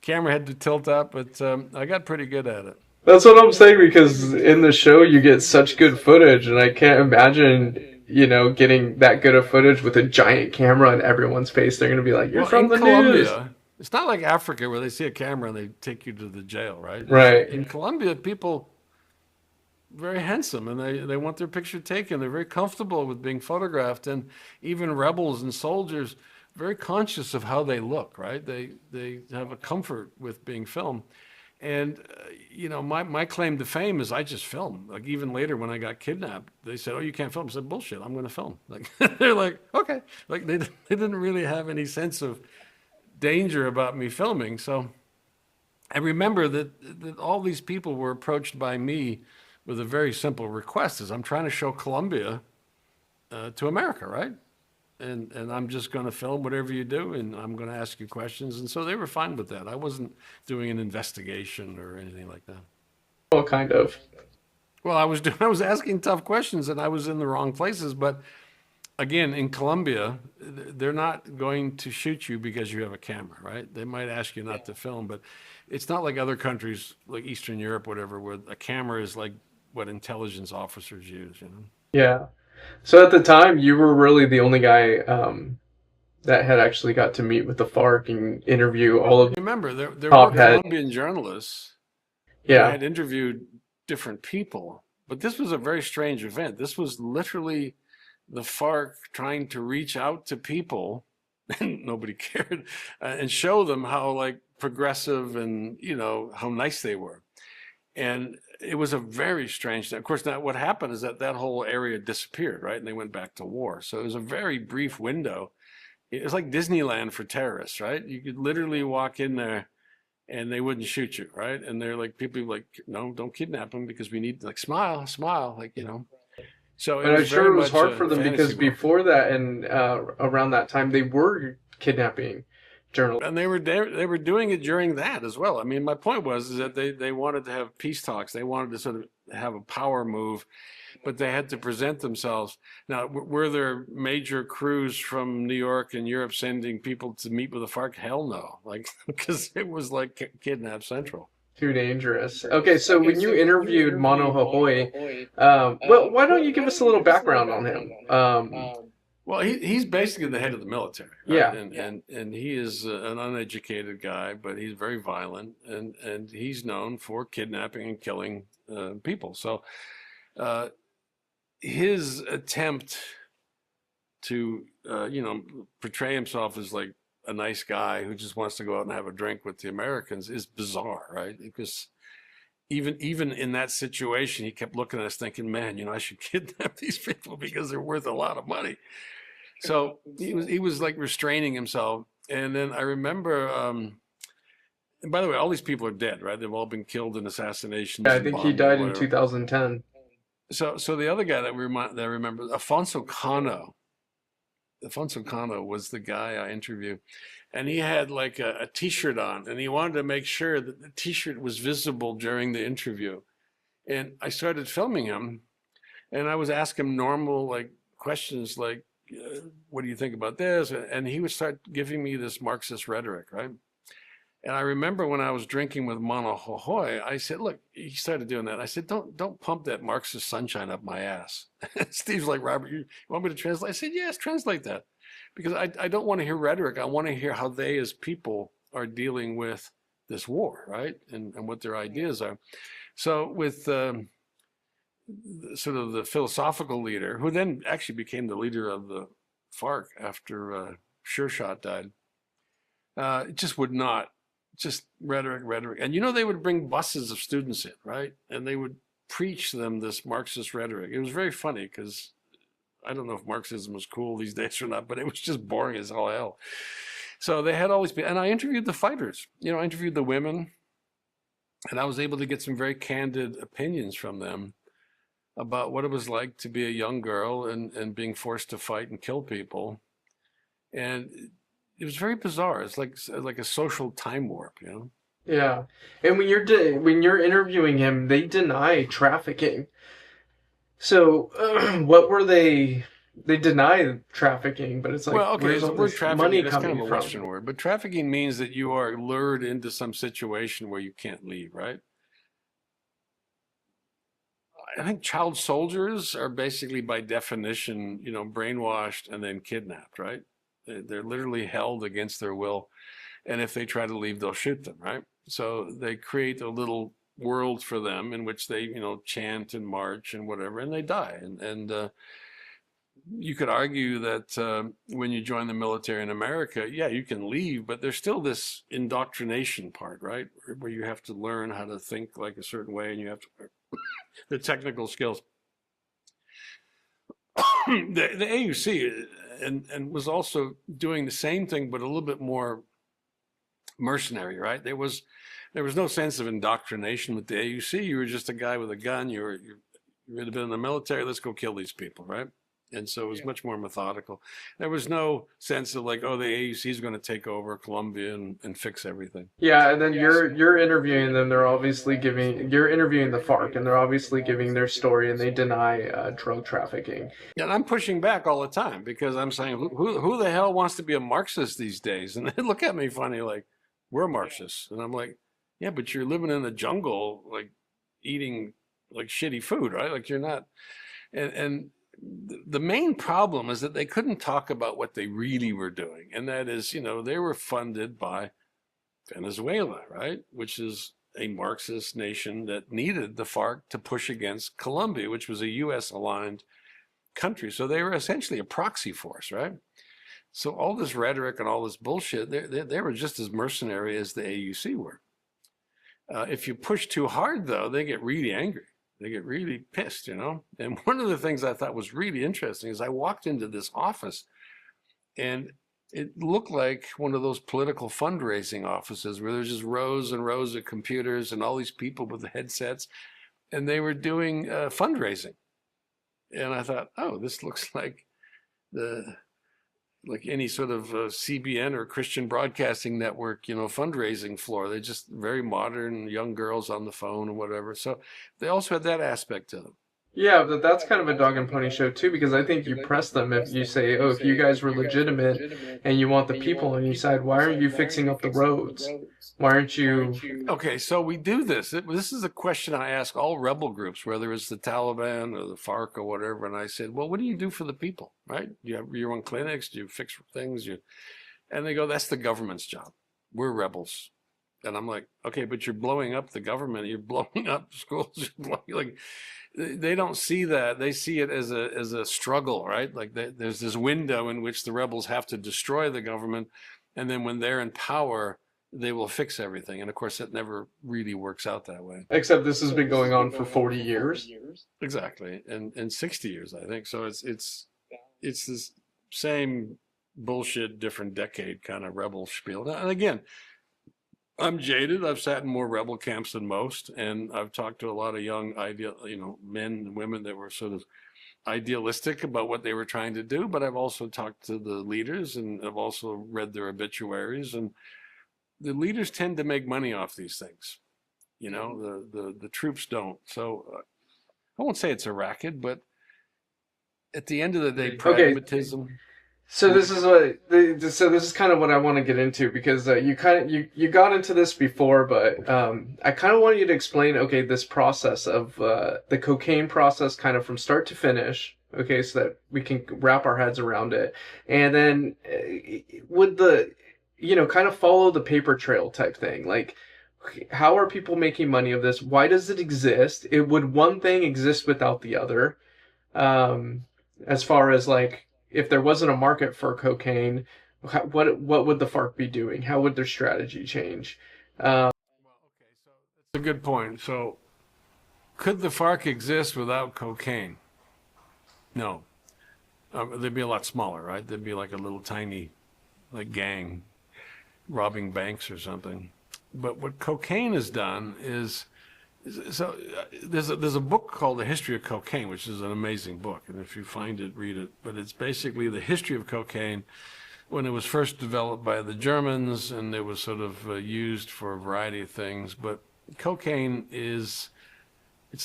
camera had to tilt up. But I got pretty good at it. That's what I'm saying because in the show you get such good footage, and I can't imagine, getting that good of footage with a giant camera in everyone's face. They're gonna be like, "You're Well, from in the news." Colombia, it's not like Africa where they see a camera and they take you to the jail, right? Right. In Colombia, people very handsome and they want their picture taken. They're very comfortable with being photographed, and even rebels and soldiers very conscious of how they look, right? They have a comfort with being filmed. And my claim to fame is I just film. Like even later when I got kidnapped, they said, "Oh, you can't film." I said, "Bullshit, I'm going to film." Like they're like, "Okay." Like they didn't really have any sense of danger about me filming. So I remember that all these people were approached by me with a very simple request: is I'm trying to show Colombia to America, right? And I'm just going to film whatever you do, and I'm going to ask you questions. And so they were fine with that. I wasn't doing an investigation or anything like that. Well, kind of. Well, I was asking tough questions, and I was in the wrong places. But again, in Colombia, they're not going to shoot you because you have a camera, right? They might ask you not to film, but it's not like other countries like Eastern Europe, whatever, where a camera is like what intelligence officers use, Yeah. So at the time, you were really the only guy that had actually got to meet with the FARC and interview all of the Remember, there were top heads. Colombian journalists who Yeah. had interviewed different people, but this was a very strange event. This was literally the FARC trying to reach out to people, and nobody cared, and show them how like progressive and how nice they were. And it was a very strange thing. Of course, now what happened is that whole area disappeared, right? And they went back to war. So it was a very brief window. It was like Disneyland for terrorists, right? You could literally walk in there and they wouldn't shoot you, right? And they're like, people like, no, don't kidnap them because we need, like, smile, like, So it But I'm was sure very it was much hard a for them because fantasy world. before that and around that time, they were kidnapping journalists. And they were doing it during that as well. I mean, my point was is that they wanted to have peace talks. They wanted to sort of have a power move, but they had to present themselves. Now, were there major crews from New York and Europe sending people to meet with the FARC? Hell no, like because it was like Kidnap Central. Too dangerous. Okay, so when you interviewed Mono Hohoi, why don't you give us a little background on him? Well, he's basically the head of the military, right? Yeah. And he is an uneducated guy, but he's very violent, and he's known for kidnapping and killing people. So his attempt to portray himself as like a nice guy who just wants to go out and have a drink with the Americans is bizarre, right? Because even in that situation, he kept looking at us thinking, man, I should kidnap these people because they're worth a lot of money. So he was like restraining himself. And then I remember, and by the way, all these people are dead, right? They've all been killed in assassinations. Yeah, I think he died in 2010. So the other guy that I remember, Afonso Cano. Afonso Cano was the guy I interviewed, and he had like a T-shirt on, and he wanted to make sure that the T-shirt was visible during the interview. And I started filming him, and I was asking him normal like questions like, what do you think about this? And he would start giving me this Marxist rhetoric, right? And I remember when I was drinking with Mono Hohoi, I said, look, he started doing that. I said, don't pump that Marxist sunshine up my ass. Steve's like, Robert, you want me to translate? I said, yes, translate that. Because I don't want to hear rhetoric. I want to hear how they as people are dealing with this war, right? And what their ideas are. So with sort of the philosophical leader, who then actually became the leader of the FARC after Sure Shot died, it just would not, just rhetoric. And they would bring buses of students in, right? And they would preach them this Marxist rhetoric. It was very funny because I don't know if Marxism was cool these days or not, but it was just boring as all hell. So they had all these people, and I interviewed the fighters. I interviewed the women, and I was able to get some very candid opinions from them about what it was like to be a young girl and being forced to fight and kill people. And it was very bizarre. It's like a social time warp, Yeah, and when you're interviewing him, they deny trafficking. So, what were they? They deny trafficking, but it's like, well, okay, where's all the word this trafficking, money that's kind coming of a from? Western word, but trafficking means that you are lured into some situation where you can't leave, right? I think child soldiers are basically by definition, brainwashed and then kidnapped, right? They're literally held against their will. And if they try to leave, they'll shoot them, right? So they create a little world for them in which they, chant and march and whatever, and they die. And you could argue that when you join the military in America, yeah, you can leave, but there's still this indoctrination part, right? Where you have to learn how to think like a certain way, and you have to the technical skills. The AUC and was also doing the same thing, but a little bit more mercenary, right? There was no sense of indoctrination with the AUC. You were just a guy with a gun. You had been in the military. Let's go kill these people, right? And so it was much more methodical. There was no sense of like, oh, the AUC is going to take over Colombia and fix everything. Yeah, and then you're interviewing them. You're interviewing the FARC, and they're obviously giving their story, and they deny drug trafficking. And I'm pushing back all the time because I'm saying, who the hell wants to be a Marxist these days? And they look at me funny, like, we're Marxists. And I'm like, yeah, but you're living in the jungle, like eating like shitty food, right? Like you're not. And the main problem is that they couldn't talk about what they really were doing. And that is, they were funded by Venezuela, right? Which is a Marxist nation that needed the FARC to push against Colombia, which was a U.S. aligned country. So they were essentially a proxy force, right? So all this rhetoric and all this bullshit, they were just as mercenary as the AUC were. If you push too hard, though, they get really angry. They get really pissed, And one of the things I thought was really interesting is I walked into this office and it looked like one of those political fundraising offices where there's just rows and rows of computers and all these people with the headsets, and they were doing fundraising. And I thought, oh, this looks like any sort of CBN or Christian Broadcasting Network, fundraising floor. They're just very modern young girls on the phone and whatever. So they also had that aspect to them. Yeah, but that's kind of a dog and pony show too, because I think you press them if you say, "Oh, if you guys were legitimate and you want the people on your side, why aren't you fixing up the roads? Why aren't you?" Okay, so we do this. This is a question I ask all rebel groups, whether it's the Taliban or the FARC or whatever. And I said, well, what do you do for the people, right? You run clinics, do you fix things? And they go, that's the government's job. We're rebels. And I'm like, okay, but you're blowing up the government. You're blowing up schools. Like, they don't see that. They see it as a struggle, right? Like there's this window in which the rebels have to destroy the government. And then when they're in power, they will fix everything. And of course, that never really works out that way. Except this has been going on for 40 years. Exactly. And 60 years, I think. So it's this same bullshit, different decade kind of rebel spiel. And again, I'm jaded. I've sat in more rebel camps than most, and I've talked to a lot of young men and women that were sort of idealistic about what they were trying to do. But I've also talked to the leaders, and I've also read their obituaries. And the leaders tend to make money off these things. The troops don't. So I won't say it's a racket, but at the end of the day, pragmatism. Okay. So this is kind of what I want to get into, because you got into this before, but I kind of want you to explain, okay, this process of the cocaine process, kind of from start to finish, okay, so that we can wrap our heads around it, and then would kind of follow the paper trail type thing, like how are people making money of this? Why does it exist? Would one thing exist without the other? As far as like, if there wasn't a market for cocaine, what would the FARC be doing? How would their strategy change? Well, okay, so that's a good point. So, could the FARC exist without cocaine? No. They'd be a lot smaller, right? They'd be like a little tiny, like gang, robbing banks or something. But what cocaine has done is, so there's a book called The History of Cocaine, which is an amazing book, and if you find it, read it. But it's basically the history of cocaine when it was first developed by the Germans, and it was sort of used for a variety of things. But cocaine it's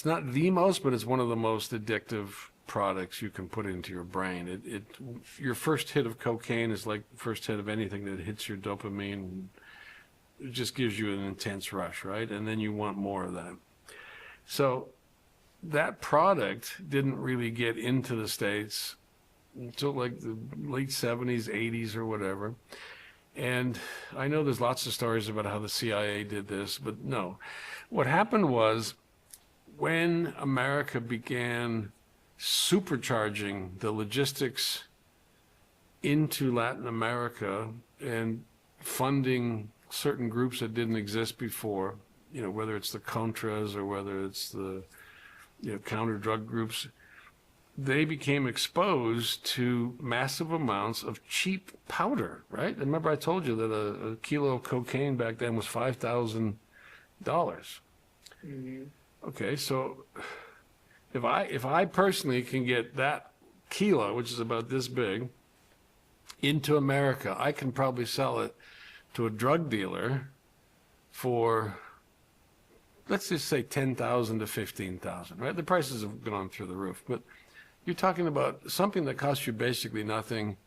not the most, but it's one of the most addictive products you can put into your brain. Your first hit of cocaine is like the first hit of anything that hits your dopamine. It just gives you an intense rush, right? And then you want more of that. So that product didn't really get into the States until like the late 70s, 80s or whatever. And I know there's lots of stories about how the CIA did this, but no. What happened was when America began supercharging the logistics into Latin America and funding certain groups that didn't exist before, whether it's the Contras or whether it's the counter drug groups, they became exposed to massive amounts of cheap powder, right? Remember I told you that a kilo of cocaine back then was $5,000. Mm-hmm. Okay, so if I personally can get that kilo, which is about this big, into America, I can probably sell it to a drug dealer for, let's just say 10,000 to 15,000, right? The prices have gone through the roof, but you're talking about something that costs you basically nothing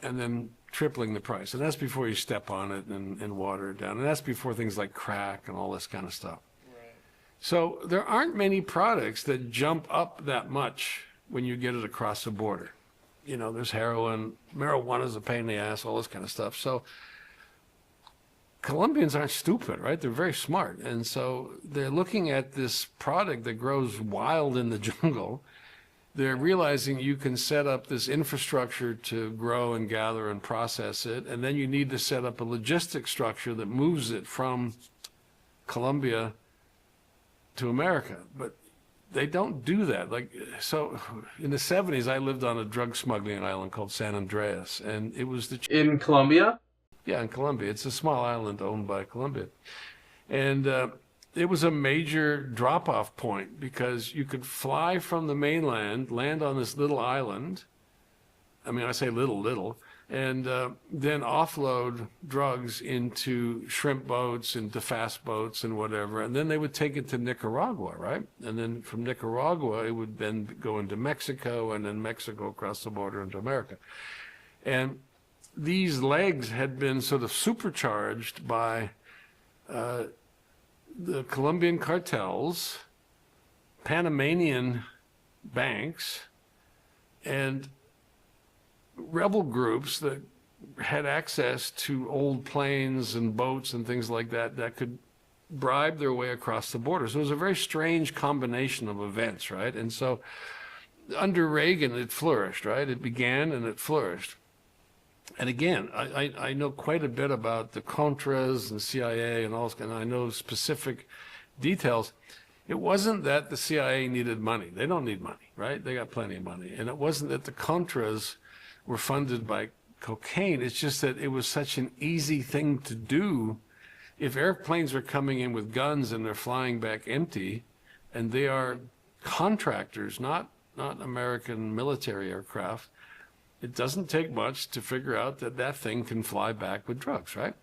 and then tripling the price. And that's before you step on it and water it down. And that's before things like crack and all this kind of stuff. Right. So there aren't many products that jump up that much when you get it across the border. There's heroin, marijuana's a pain in the ass, all this kind of stuff. So Colombians aren't stupid, right? They're very smart. And so they're looking at this product that grows wild in the jungle. They're realizing you can set up this infrastructure to grow and gather and process it. And then you need to set up a logistics structure that moves it from Colombia to America. But they don't do that. So in the 70s, I lived on a drug smuggling island called San Andreas. And it was in Colombia? Yeah, in Colombia. It's a small island owned by Colombia. And it was a major drop-off point because you could fly from the mainland, land on this little island. I mean, I say little, and then offload drugs into shrimp boats, into fast boats and whatever. And then they would take it to Nicaragua, right? And then from Nicaragua, it would then go into Mexico, and then Mexico across the border into America. And these legs had been sort of supercharged by the Colombian cartels, Panamanian banks, and rebel groups that had access to old planes and boats and things like that that could bribe their way across the border. So it was a very strange combination of events, right? And so under Reagan, it flourished, right? It began and it flourished. And again, I know quite a bit about the Contras and CIA and all, and I know specific details. It wasn't that the CIA needed money. They don't need money, right? They got plenty of money. And it wasn't that the Contras were funded by cocaine. It's just that it was such an easy thing to do. If airplanes are coming in with guns and they're flying back empty, and they are contractors, not American military aircraft, it doesn't take much to figure out that that thing can fly back with drugs, right?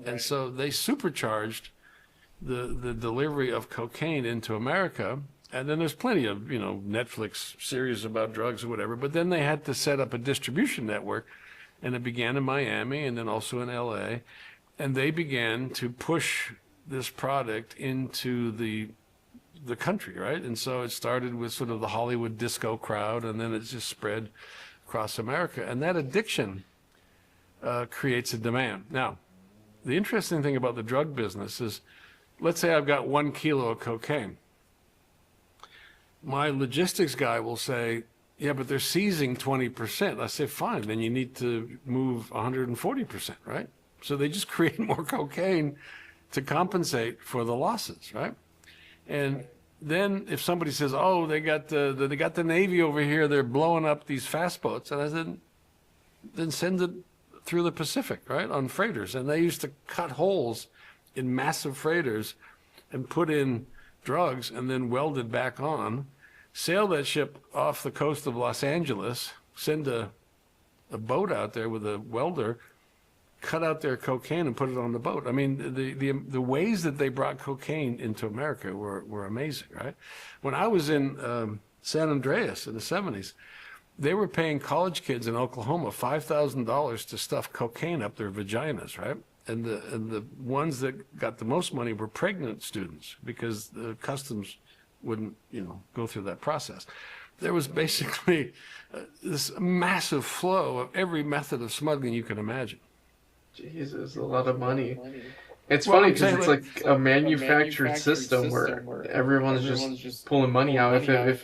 And so they supercharged the delivery of cocaine into America. And then there's plenty of, Netflix series about drugs or whatever, but then they had to set up a distribution network, and it began in Miami and then also in LA. And they began to push this product into the country, right? And so it started with sort of the Hollywood disco crowd, and then it just spread across America. And that addiction creates a demand. Now, the interesting thing about the drug business is, let's say I've got 1 kilo of cocaine. My logistics guy will say, yeah, but they're seizing 20%. I say, fine, then you need to move 140%, right? So they just create more cocaine to compensate for the losses, right? And then if somebody says, oh, they got the Navy over here, they're blowing up these fast boats, and I said, then send it through the Pacific, right, on freighters. And they used to cut holes in massive freighters and put in drugs and then weld it back on, sail that ship off the coast of Los Angeles, send a boat out there with a welder, cut out their cocaine and put it on the boat. I mean, the ways that they brought cocaine into America were amazing, right? When I was in San Andreas in the 70s, they were paying college kids in Oklahoma $5,000 to stuff cocaine up their vaginas, right? And the ones that got the most money were pregnant students, because the customs wouldn't, go through that process. There was basically this massive flow of every method of smuggling you can imagine. Jesus, a lot of money. It's funny because it's like a manufactured system where everyone's just pulling money out. If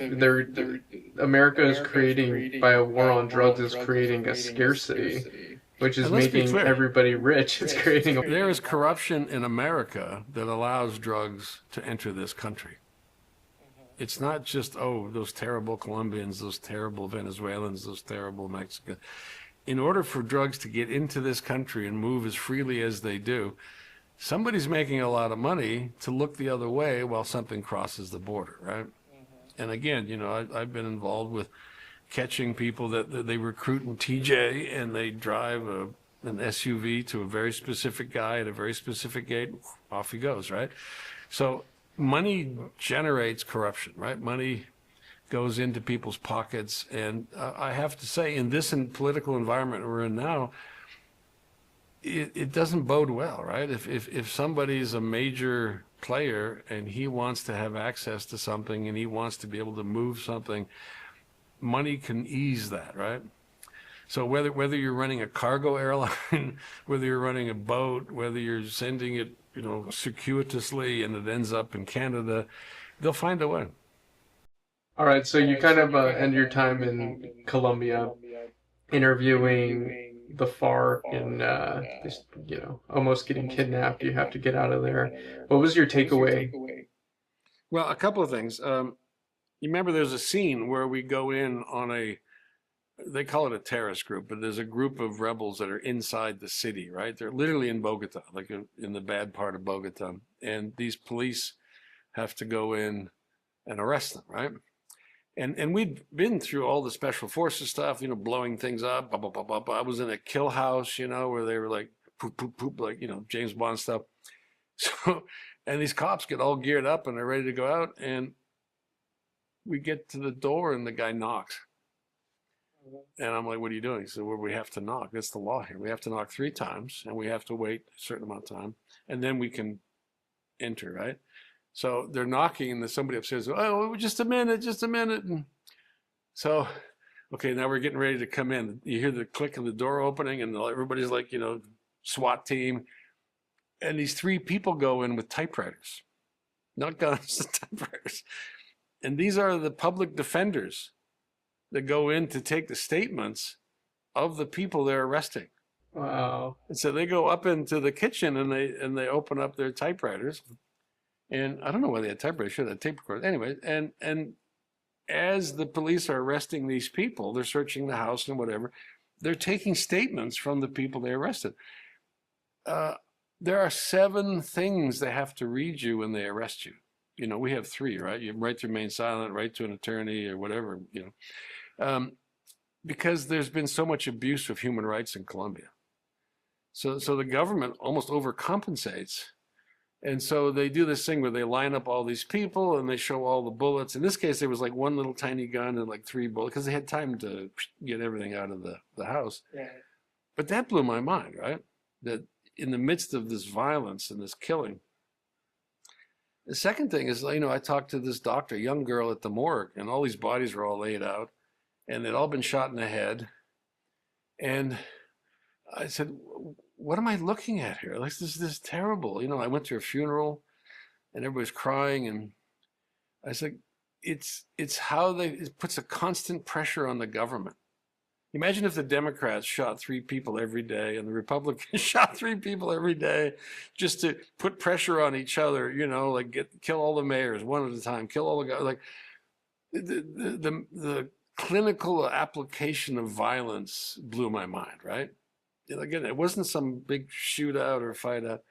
America is creating, by a war on drugs, is creating a scarcity, which is making everybody rich. It's creating There is corruption in America that allows drugs to enter this country. It's not just, those terrible Colombians, those terrible Venezuelans, those terrible Mexicans. In order for drugs to get into this country and move as freely as they do, somebody's making a lot of money to look the other way while something crosses the border, right? And again, I've been involved with catching people that they recruit in TJ, and they drive an SUV to a very specific guy at a very specific gate, off he goes, right? So money generates corruption, right? Money goes into people's pockets. And I have to say, in this political environment we're in now, it doesn't bode well, right? If somebody's a major player and he wants to have access to something and he wants to be able to move something, money can ease that, right? So whether you're running a cargo airline, whether you're running a boat, whether you're sending it, circuitously and it ends up in Canada, they'll find a way. All right, so you kind of end your time in Colombia interviewing the FARC and just, almost getting kidnapped. You have to get out of there. What was your takeaway? Well, a couple of things. You remember there's a scene where we go in on they call it a terrorist group, but there's a group of rebels that are inside the city, right? They're literally in Bogota, like in the bad part of Bogota. And these police have to go in and arrest them, right? And we'd been through all the special forces stuff, blowing things up. Blah, blah, blah, blah, blah. I was in a kill house, where they were like poop, poop, poop, like James Bond stuff. So, and these cops get all geared up and they're ready to go out, and we get to the door and the guy knocks. And I'm like, "What are you doing?" He said, "Well, we have to knock. That's the law here. We have to knock 3 times, and we have to wait a certain amount of time, and then we can enter, right?" So they're knocking, and there's somebody upstairs. "Oh, just a minute, just a minute." And so, okay, now we're getting ready to come in. You hear the click of the door opening, and everybody's like, SWAT team. And these 3 people go in with typewriters, not guns, typewriters. And these are the public defenders that go in to take the statements of the people they're arresting. Wow. And so they go up into the kitchen and they open up their typewriters. And I don't know why they had typewriters, sure, they had tape recorders. Anyway, and as the police are arresting these people, they're searching the house and whatever, they're taking statements from the people they arrested. There are 7 things they have to read you when they arrest you. We have 3, right? You have right to remain silent, right to an attorney, or whatever, because there's been so much abuse of human rights in Colombia. So the government almost overcompensates. And so they do this thing where they line up all these people and they show all the bullets. In this case, there was like 1 little tiny gun and like 3 bullets because they had time to get everything out of the house. Yeah. But that blew my mind, right? That in the midst of this violence and this killing. The second thing is, I talked to this doctor, a young girl at the morgue, and all these bodies were all laid out and they'd all been shot in the head. And I said, "What am I looking at here? Like, this is terrible." I went to a funeral and everybody's crying. And I said, it's how it puts a constant pressure on the government. Imagine if the Democrats shot 3 people every day and the Republicans shot 3 people every day just to put pressure on each other, like kill all the mayors one at a time, kill all the guys. Like the clinical application of violence blew my mind, right? Again, it wasn't some big shootout or fight out.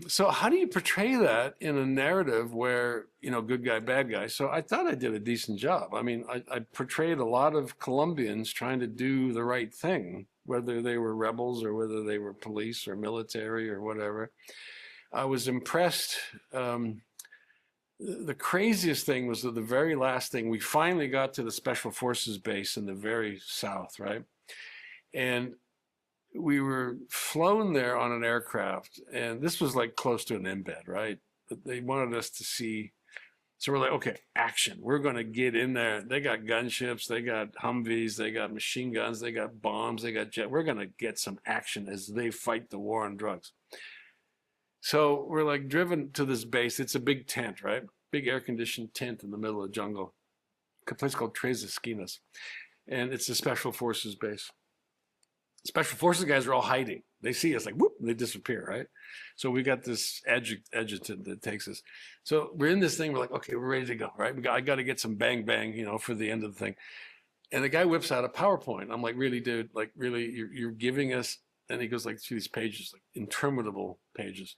So how do you portray that in a narrative where, good guy, bad guy? So I thought I did a decent job. I mean, I portrayed a lot of Colombians trying to do the right thing, whether they were rebels or whether they were police or military or whatever. I was impressed. The craziest thing was that the very last thing, we finally got to the Special Forces base in the very south, right? And we were flown there on an aircraft, and this was like close to an embed, right? But they wanted us to see. So we're like, okay, action. We're going to get in there. They got gunships, they got Humvees, they got machine guns, they got bombs, they got jet. We're going to get some action as they fight the war on drugs. So we're like driven to this base. It's a big tent, right? Big air-conditioned tent in the middle of the jungle. A place called Tres Esquinas. And it's a Special Forces base. Special Forces guys are all hiding. They see us like, whoop, and they disappear, right? So we got this adjutant that takes us. So we're in this thing. We're like, okay, we're ready to go, right? I got to get some bang, bang, for the end of the thing. And the guy whips out a PowerPoint. I'm like, really, dude? Like, really, you're giving us? And he goes like through these pages, like interminable pages.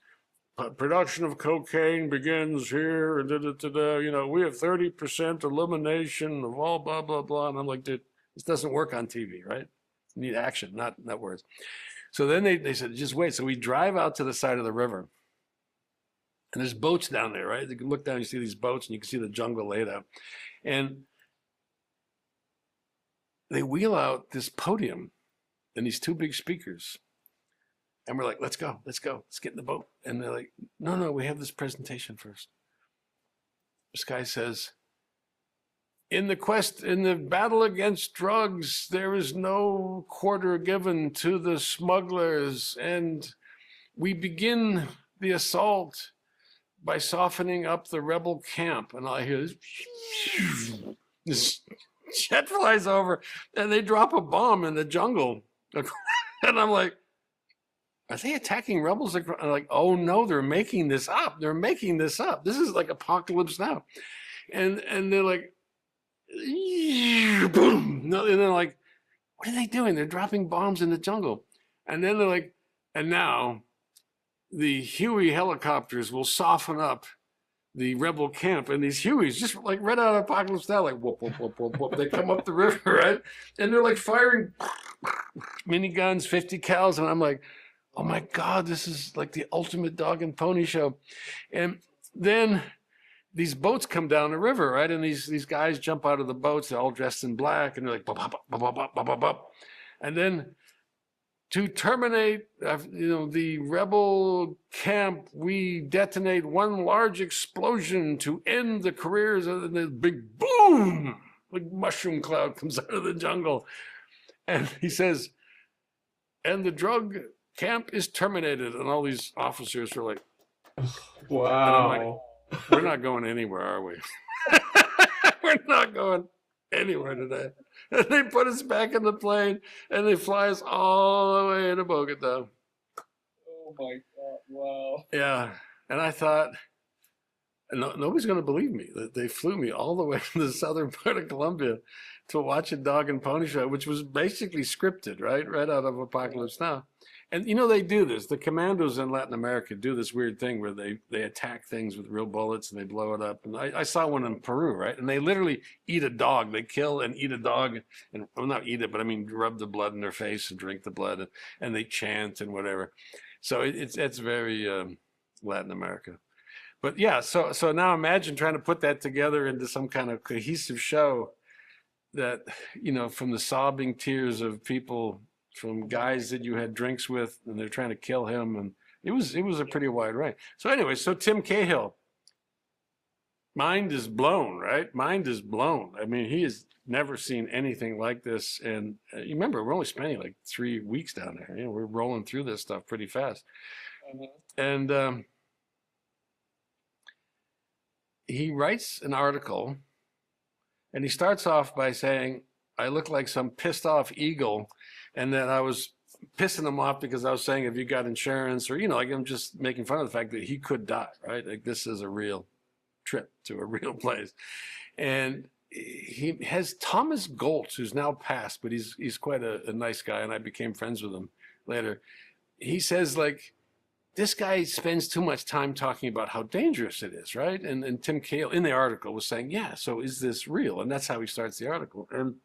Production of cocaine begins here. We have 30% elimination of all blah, blah, blah. And I'm like, dude, this doesn't work on TV, right? You need action, not words. So then they said, just wait. So we drive out to the side of the river. And there's boats down there, right? You can look down, you see these boats, and you can see the jungle laid out. And they wheel out this podium and these 2 big speakers. And we're like, let's go, let's get in the boat. And they're like, no, we have this presentation first. This guy says, in the battle against drugs, there is no quarter given to the smugglers. And we begin the assault by softening up the rebel camp. And I hear this jet flies over and they drop a bomb in the jungle. And I'm like, are they attacking rebels? I'm like, oh no, they're making this up. This is like Apocalypse Now. And they're like, boom. And they're like, what are they doing? They're dropping bombs in the jungle. And then they're like, and now the Huey helicopters will soften up the rebel camp, and these Hueys, just like right out of Apocalypse Now, like whoop, whoop, whoop, whoop, whoop. They come up the river, right? And they're like firing miniguns, 50 cals. And I'm like, oh my God, this is like the ultimate dog and pony show. And then these boats come down the river, right? And these guys jump out of the boats, they're all dressed in black, and they're like, bop, bop, bop, bop, bop, bop, bop, bop. And then to terminate, the rebel camp, we detonate one large explosion to end the careers of the big boom, like mushroom cloud comes out of the jungle. And he says, and the drug camp is terminated. And all these officers are like, Wow. like, we're not going anywhere, are we? We're not going anywhere today. And they put us back in the plane and they fly us all the way to Bogota. Oh my God! Wow. Yeah. And I thought, nobody's going to believe me that they flew me all the way to the southern part of Colombia to watch a dog and pony show, which was basically scripted, right out of Apocalypse Now. And they do this. The commandos in Latin America do this weird thing where they attack things with real bullets and they blow it up. And I saw one in Peru, right? And they literally eat a dog. They kill and eat a dog, and well, not eat it, but I mean rub the blood in their face and drink the blood, and they chant and whatever. So it's very Latin America. But yeah, so now imagine trying to put that together into some kind of cohesive show that, from the sobbing tears of people, from guys that you had drinks with, and they're trying to kill him, and it was a pretty wide range. So anyway, so Tim Cahill, mind is blown, right? Mind is blown. I mean, he has never seen anything like this, and you remember we're only spending like 3 weeks down there. We're rolling through this stuff pretty fast, and he writes an article, and he starts off by saying, "I look like some pissed off eagle." And then I was pissing him off because I was saying, have you got insurance? Or, like I'm just making fun of the fact that he could die, right? Like this is a real trip to a real place. And he has Thomas Goltz, who's now passed, but he's quite a nice guy. And I became friends with him later. He says, like, this guy spends too much time talking about how dangerous it is, right? And Tim Cahill in the article was saying, yeah, so is this real? And that's how he starts the article. And,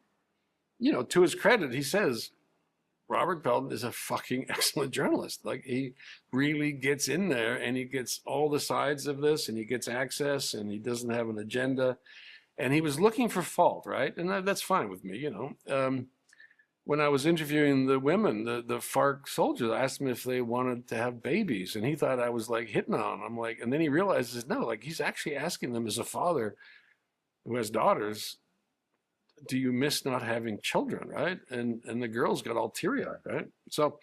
to his credit, he says, Robert Pelton is a fucking excellent journalist. Like he really gets in there and he gets all the sides of this and he gets access and he doesn't have an agenda. And he was looking for fault, right? And that's fine with me, When I was interviewing the women, the FARC soldiers, I asked them if they wanted to have babies. And he thought I was like hitting on them. Like, and then he realizes, no, like he's actually asking them as a father who has daughters, do you miss not having children, right? And the girls got all teary-eyed, right? So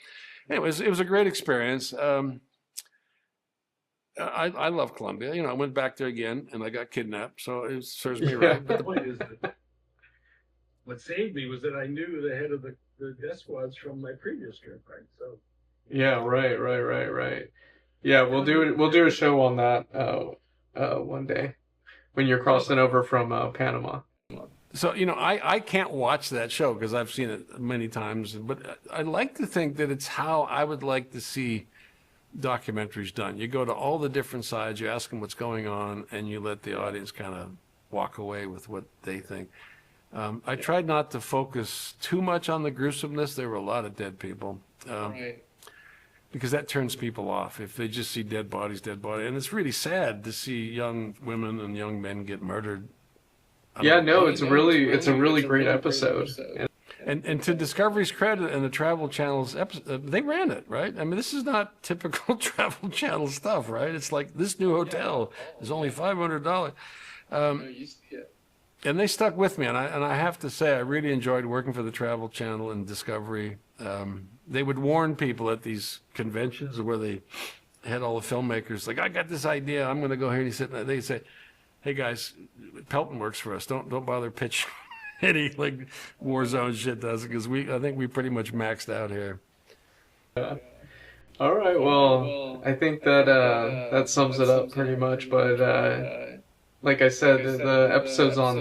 anyways, it was a great experience. I love Colombia. I went back there again and I got kidnapped, so it serves me right. But the point is that what saved me was that I knew the head of the death squads from my previous trip, right? So Yeah, right. Yeah, we'll do a show on that one day when you're crossing over from Panama. So, I can't watch that show because I've seen it many times, but I like to think that it's how I would like to see documentaries done. You go to all the different sides, you ask them what's going on, and you let the audience kind of walk away with what they think. I tried not to focus too much on the gruesomeness. There were a lot of dead people. Right. Because that turns people off if they just see dead bodies. And it's really sad to see young women and young men get murdered. Yeah, no, it's a really great episode. And to Discovery's credit and the Travel Channel's episode, they ran it, right? I mean, this is not typical Travel Channel stuff, right? It's like this new hotel is only $500. And they stuck with me, and I have to say, I really enjoyed working for the Travel Channel and Discovery. They would warn people at these conventions where they had all the filmmakers, like, I got this idea, I'm going to go here, and they'd say, hey guys, Pelton works for us. Don't bother pitching any like war zone shit to us because I think we pretty much maxed out here. All right, well, I think that sums it up pretty much. But like I said, the episode's on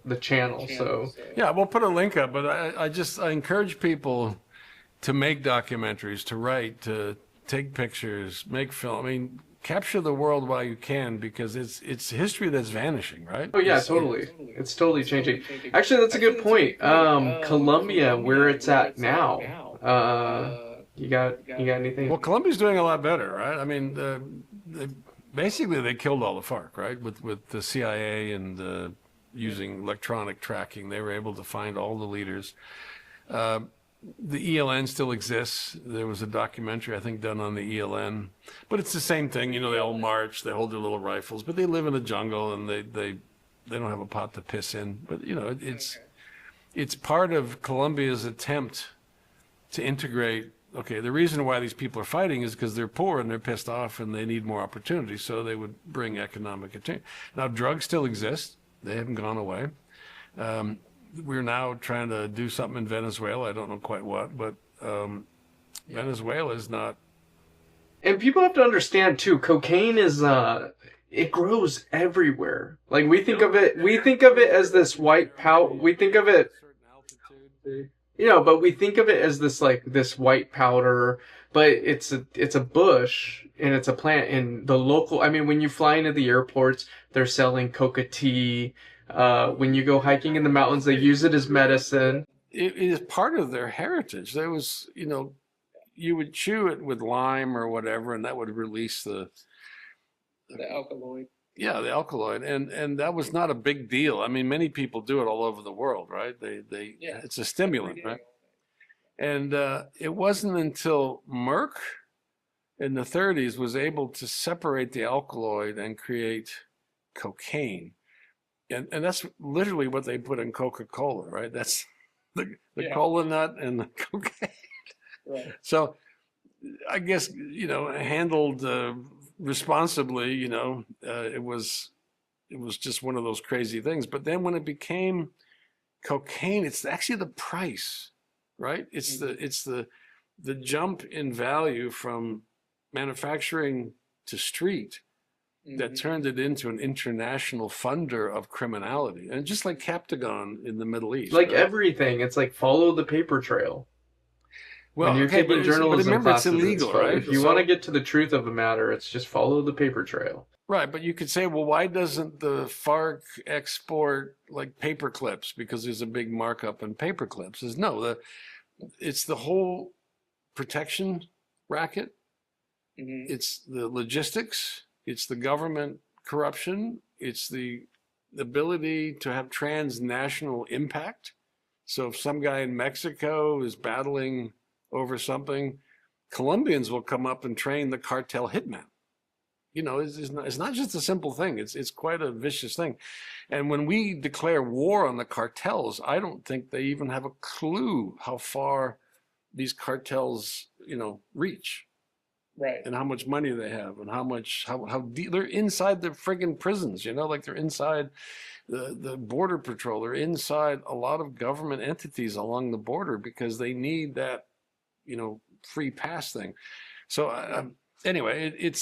the channel, so yeah, we'll put a link up. But I encourage people to make documentaries, to write, to take pictures, make film. I mean, capture the world while you can, because it's history that's vanishing, right? Oh yeah, totally. It's totally changing. Actually, that's a good point. Colombia, where it's at now. You got anything? Well, Colombia's doing a lot better, right? I mean, basically they killed all the FARC, right? With the CIA and using electronic tracking, they were able to find all the leaders. The ELN still exists. There was a documentary, I think, done on the ELN, but it's the same thing. You know, they all march, they hold their little rifles, but they live in a jungle and they don't have a pot to piss in. But you know, it's part of Colombia's attempt to integrate. Okay, the reason why these people are fighting is because they're poor and they're pissed off and they need more opportunity, so they would bring economic attention. Now, drugs still exist. They haven't gone away. We're now trying to do something in Venezuela. I don't know quite what, but Venezuela is not. And people have to understand too, cocaine is it grows everywhere. Like we think of it as this white powder. We think of it, but we think of it as this white powder, but it's a bush and it's a plant in the local. I mean, when you fly into the airports, they're selling coca tea. When you go hiking in the mountains, they use it as medicine. It is part of their heritage. There was, you would chew it with lime or whatever, and that would release the alkaloid. Yeah, the alkaloid, and that was not a big deal. I mean, many people do it all over the world, right? It's a stimulant, right? And it wasn't until Merck in the 30s was able to separate the alkaloid and create cocaine. And that's literally what they put in Coca-Cola, right? That's the cola nut and the cocaine. Right. So I guess, handled responsibly, it was just one of those crazy things. But then when it became cocaine, it's actually the price, right? It's the jump in value from manufacturing to street that turned it into an international funder of criminality. And just like Captagon in the Middle East. Like everything, it's like follow the paper trail. Well, when you're taking journalism remember, classes, it's illegal, right? If you want to get to the truth of a matter, it's just follow the paper trail. Right, but you could say, well, why doesn't the FARC export like paper clips? Because there's a big markup in paper clips. It's the whole protection racket. It's the logistics. It's the government corruption. It's the ability to have transnational impact. So if some guy in Mexico is battling over something, Colombians will come up and train the cartel hitman. It's not just a simple thing. It's quite a vicious thing. And when we declare war on the cartels, I don't think they even have a clue how far these cartels, reach. Right. And how much money they have and how deep they're inside the friggin' prisons, like they're inside the border patrol. They're inside a lot of government entities along the border because they need that, free pass thing. So anyway,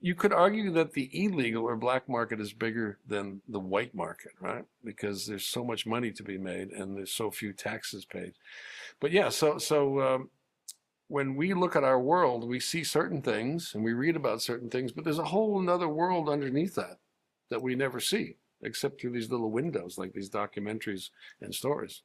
you could argue that the illegal or black market is bigger than the white market, right? Because there's so much money to be made and there's so few taxes paid. But yeah, so when we look at our world, we see certain things and we read about certain things, but there's a whole other world underneath that we never see, except through these little windows like these documentaries and stories.